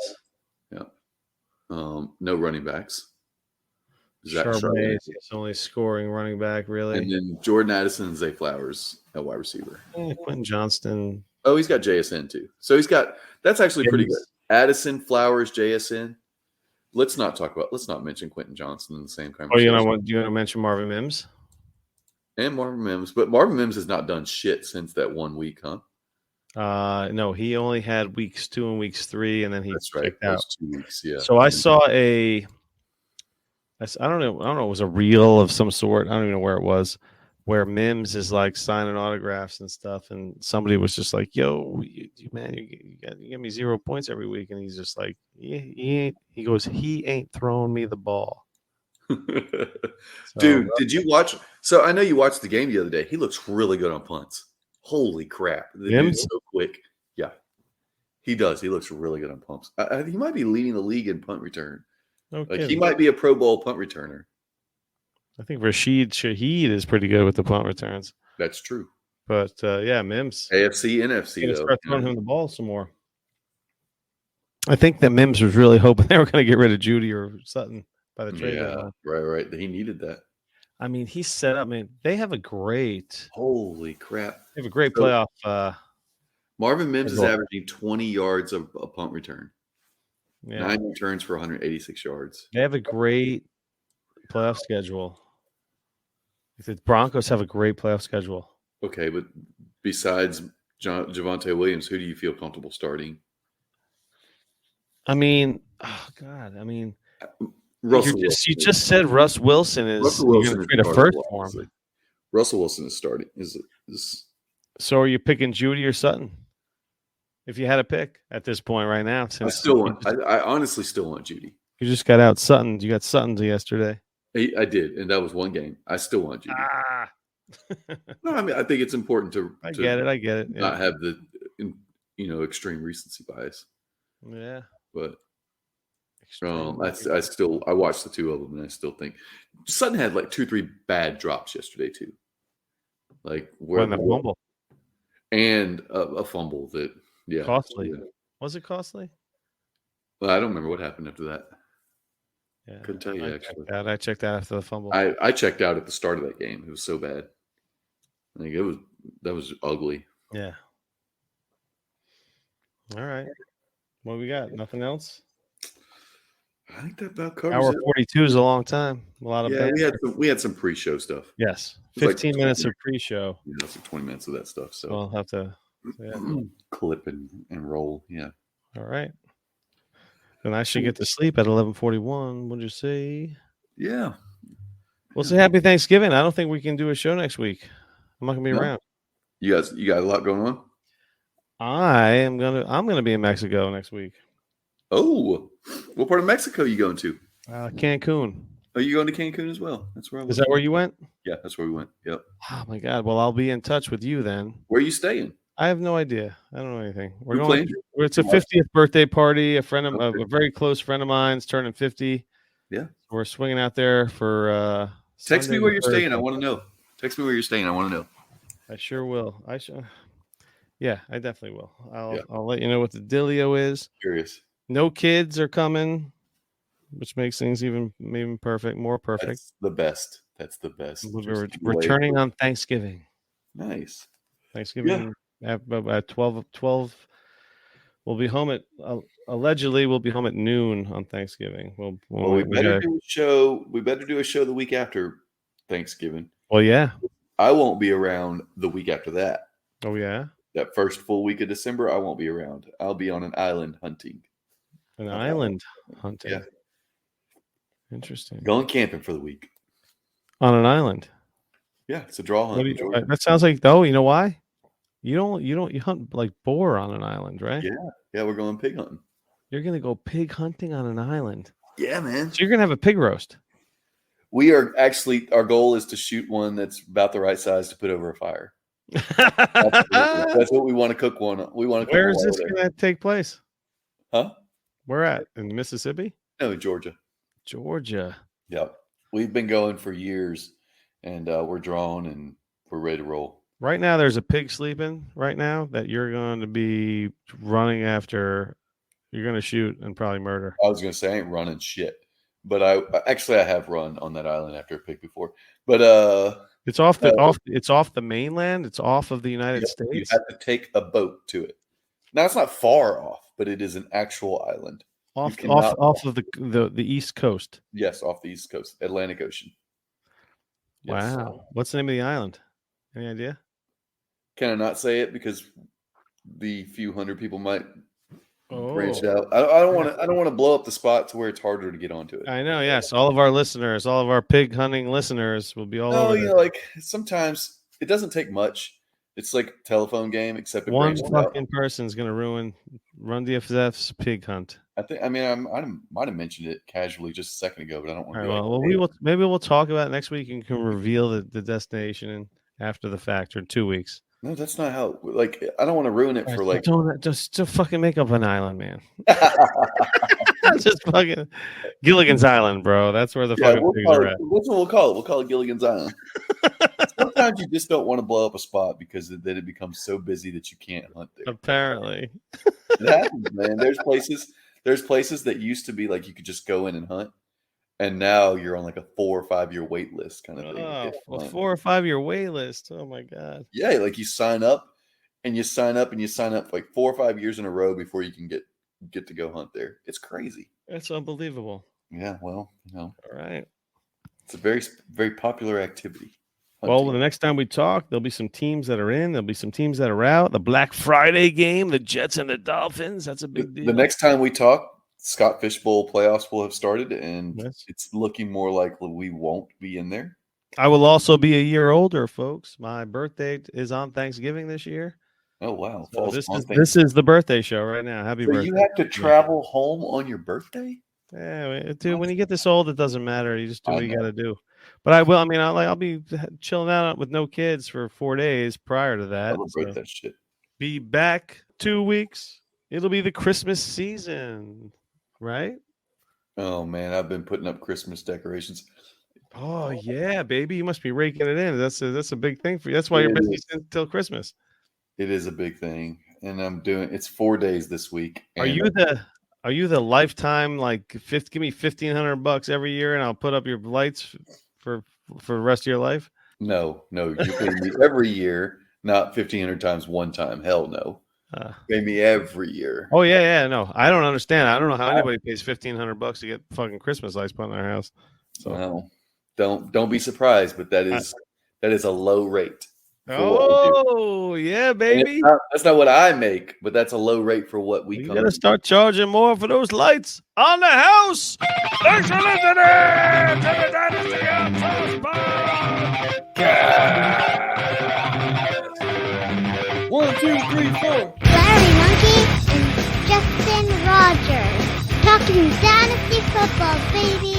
Yeah. No running backs. Charbonnet is only scoring running back, really. And then Jordan Addison and Zay Flowers at wide receiver. Quentin Johnston. Oh, he's got JSN too. So that's actually pretty good. Addison, Flowers, JSN. Let's not mention Quentin Johnston in the same conversation. Oh, do you want to mention Marvin Mims? And Marvin Mims. But Marvin Mims has not done shit since that 1 week, huh? No, he only had weeks 2 and weeks 3, and then he checked out. 2 weeks, yeah. So I saw I don't know, it was a reel of some sort. I don't even know where it was, where Mims is like signing autographs and stuff, and somebody was just like, "Yo, man, you give me 0 points every week," and he's just like, he ain't throwing me the ball." Dude, did you watch? So I know you watched the game the other day. He looks really good on punts. Holy crap! The dude's so quick. Yeah, he does. He looks really good on punts. He might be leading the league in punt return. Okay. He might be a Pro Bowl punt returner. I think Rashid Shaheed is pretty good with the punt returns. That's true. But Mims. AFC, NFC, though. Start throwing him the ball some more. I think that Mims was really hoping they were going to get rid of Judy or Sutton by the trade. Yeah, right. He needed that. I mean, he's set up, man. They have a great. Holy crap. They have a great playoff. Marvin Mims is averaging 20 yards of a punt return. Yeah. 9 returns for 186 yards. They have a great playoff schedule. The Broncos have a great playoff schedule. Okay, but besides Javonte Williams, who do you feel comfortable starting? I mean, oh God, Russell you just said Russ Wilson is going to trade a first for him. Russell Wilson is starting. So are you picking Judy or Sutton? If you had a pick at this point right now, I honestly still want Judy. You just got out Sutton. You got Sutton yesterday. I did, and that was one game. I still want Judy. No, I think it's important to. I get it. Not have the extreme recency bias. Yeah, but I watched the two of them, and I still think Sutton had like 2-3 bad drops yesterday too. Like where the fumble and a fumble that. Yeah. Costly. Yeah. Was it costly? Well, I don't remember what happened after that. Yeah. Couldn't tell you, actually. I checked out after the fumble. I checked out at the start of that game. It was so bad. I think that was ugly. Yeah. All right. What we got? Nothing else? I think that about covers Hour it. 42 is a long time. A lot of Yeah, banter. we had some pre-show stuff. Yes, It was like 15 minutes of pre-show. Yeah, that's like 20 minutes of that stuff. So I'll have to. Yeah. clip and roll. Yeah. All right. Then I should get to sleep at 11:41. What'd you say? Yeah. We'll say happy Thanksgiving. I don't think we can do a show next week. I'm not gonna be around. You got a lot going on? I'm gonna be in Mexico next week. Oh, what part of Mexico are you going to? Cancun. Are you going to Cancun as well? That's where I was. Is that where you went? Yeah, that's where we went. Yep. Oh my God. Well, I'll be in touch with you then. Where are you staying? I have no idea. I don't know anything. We're Who going. planned it? It's a 50th birthday party. A friend of Okay. a very close friend of mine's turning 50. Yeah. We're swinging out there for. Text Sunday me where you're Thursday. staying. I want to know. Text me where you're staying. I want to know. I sure will. Yeah, I definitely will. I'll let you know what the dealio is. Curious. No kids are coming, which makes things even more perfect. That's the best. That's the best. We're returning on Thanksgiving. Nice. Thanksgiving at 12. We'll be home at allegedly we'll be home at noon on Thanksgiving. We better do a show. We better do a show the week after Thanksgiving. Well, yeah. I won't be around the week after that. Oh yeah. That first full week of December, I won't be around. I'll be on an island hunting. Island hunting. Yeah. Interesting. Going camping for the week. On an island. Yeah, it's a draw hunt. That sounds like you know why? You hunt like boar on an island, right? Yeah, we're going pig hunting. You're gonna go pig hunting on an island. Yeah, man. So you're gonna have a pig roast. We are actually, our goal is to shoot one that's about the right size to put over a fire. That's what we want to cook one. We want to. Where is this going to take place? Huh? Where at? In Mississippi? No, Georgia. Georgia. Yep. We've been going for years, and we're drawn and we're ready to roll. Right now, there's a pig sleeping right now that you're going to be running after. You're going to shoot and probably murder. I was going to say I ain't running shit, but I have run on that island after a pig before. But it's off the mainland. It's off of the United States. You have to take a boat to it. Now it's not far off, but it is an actual island. Off of the East Coast. Yes, off the East Coast, Atlantic Ocean. Yes. Wow. What's the name of the island? Any idea? Can I not say it because the few hundred people might branch out? I don't want to blow up the spot to where it's harder to get onto it. I know. Yes, all of our listeners, all of our pig hunting listeners will be all over. No, like sometimes it doesn't take much. It's like a telephone game, except one fucking person's going to ruin Run DFF's pig hunt. I might have mentioned it casually just a second ago, but I don't want to. Maybe we'll talk about it next week and can reveal the destination after the fact, or in 2 weeks. No, that's not how. Like, I don't want to ruin it for like. Just to fucking make up an island, man. Just fucking Gilligan's Island, bro. That's where the fucking pigs are at. That's what we'll call it. We'll call it Gilligan's Island. Sometimes you just don't want to blow up a spot because then it becomes so busy that you can't hunt there. Apparently, it happens, man. There's places that used to be like you could just go in and hunt, and now you're on like a 4 or 5 year wait list kind of thing. A 4 or 5 year wait list. Oh my god. Yeah, like you sign up and you sign up like 4 or 5 years in a row before you can get to go hunt there. It's crazy. It's unbelievable. Yeah, well, All right. It's a very, very popular activity. Well, the next time we talk, there'll be some teams that are in. There'll be some teams that are out. The Black Friday game, the Jets and the Dolphins. That's a big deal. The next time we talk, Scott Fish Bowl playoffs will have started, and it's looking more likely we won't be in there. I will also be a year older, folks. My birthday is on Thanksgiving this year. Oh, wow. So this is the birthday show right now. Happy birthday. You have to travel home on your birthday? Yeah, dude, when you get this old, it doesn't matter. You just do what you got to do. But I will. I mean, I'll be chilling out with no kids for 4 days prior to that. Celebrate that shit. Be back 2 weeks. It'll be the Christmas season, right? Oh man, I've been putting up Christmas decorations. Oh yeah, baby, you must be raking it in. That's a big thing for you. That's why you're busy until Christmas. It is a big thing, and it's 4 days this week. Are you the lifetime give me $1,500 every year and I'll put up your lights for the rest of your life? No, you pay me every year, not 1,500 times one time. Hell no. Pay me every year. Oh yeah, no, I don't understand. I don't know how anybody pays $1,500 to get fucking Christmas lights put in their house. So well, don't be surprised, but that is a low rate. Oh yeah, baby. That's not what I make, but that's a low rate for what we. You gotta start charging more for those lights on the house. Thanks for listening to the Dynasty Podcast. 1, 2, 3, 4. Larry Monkey and Justin Rogers talking Dynasty football, baby.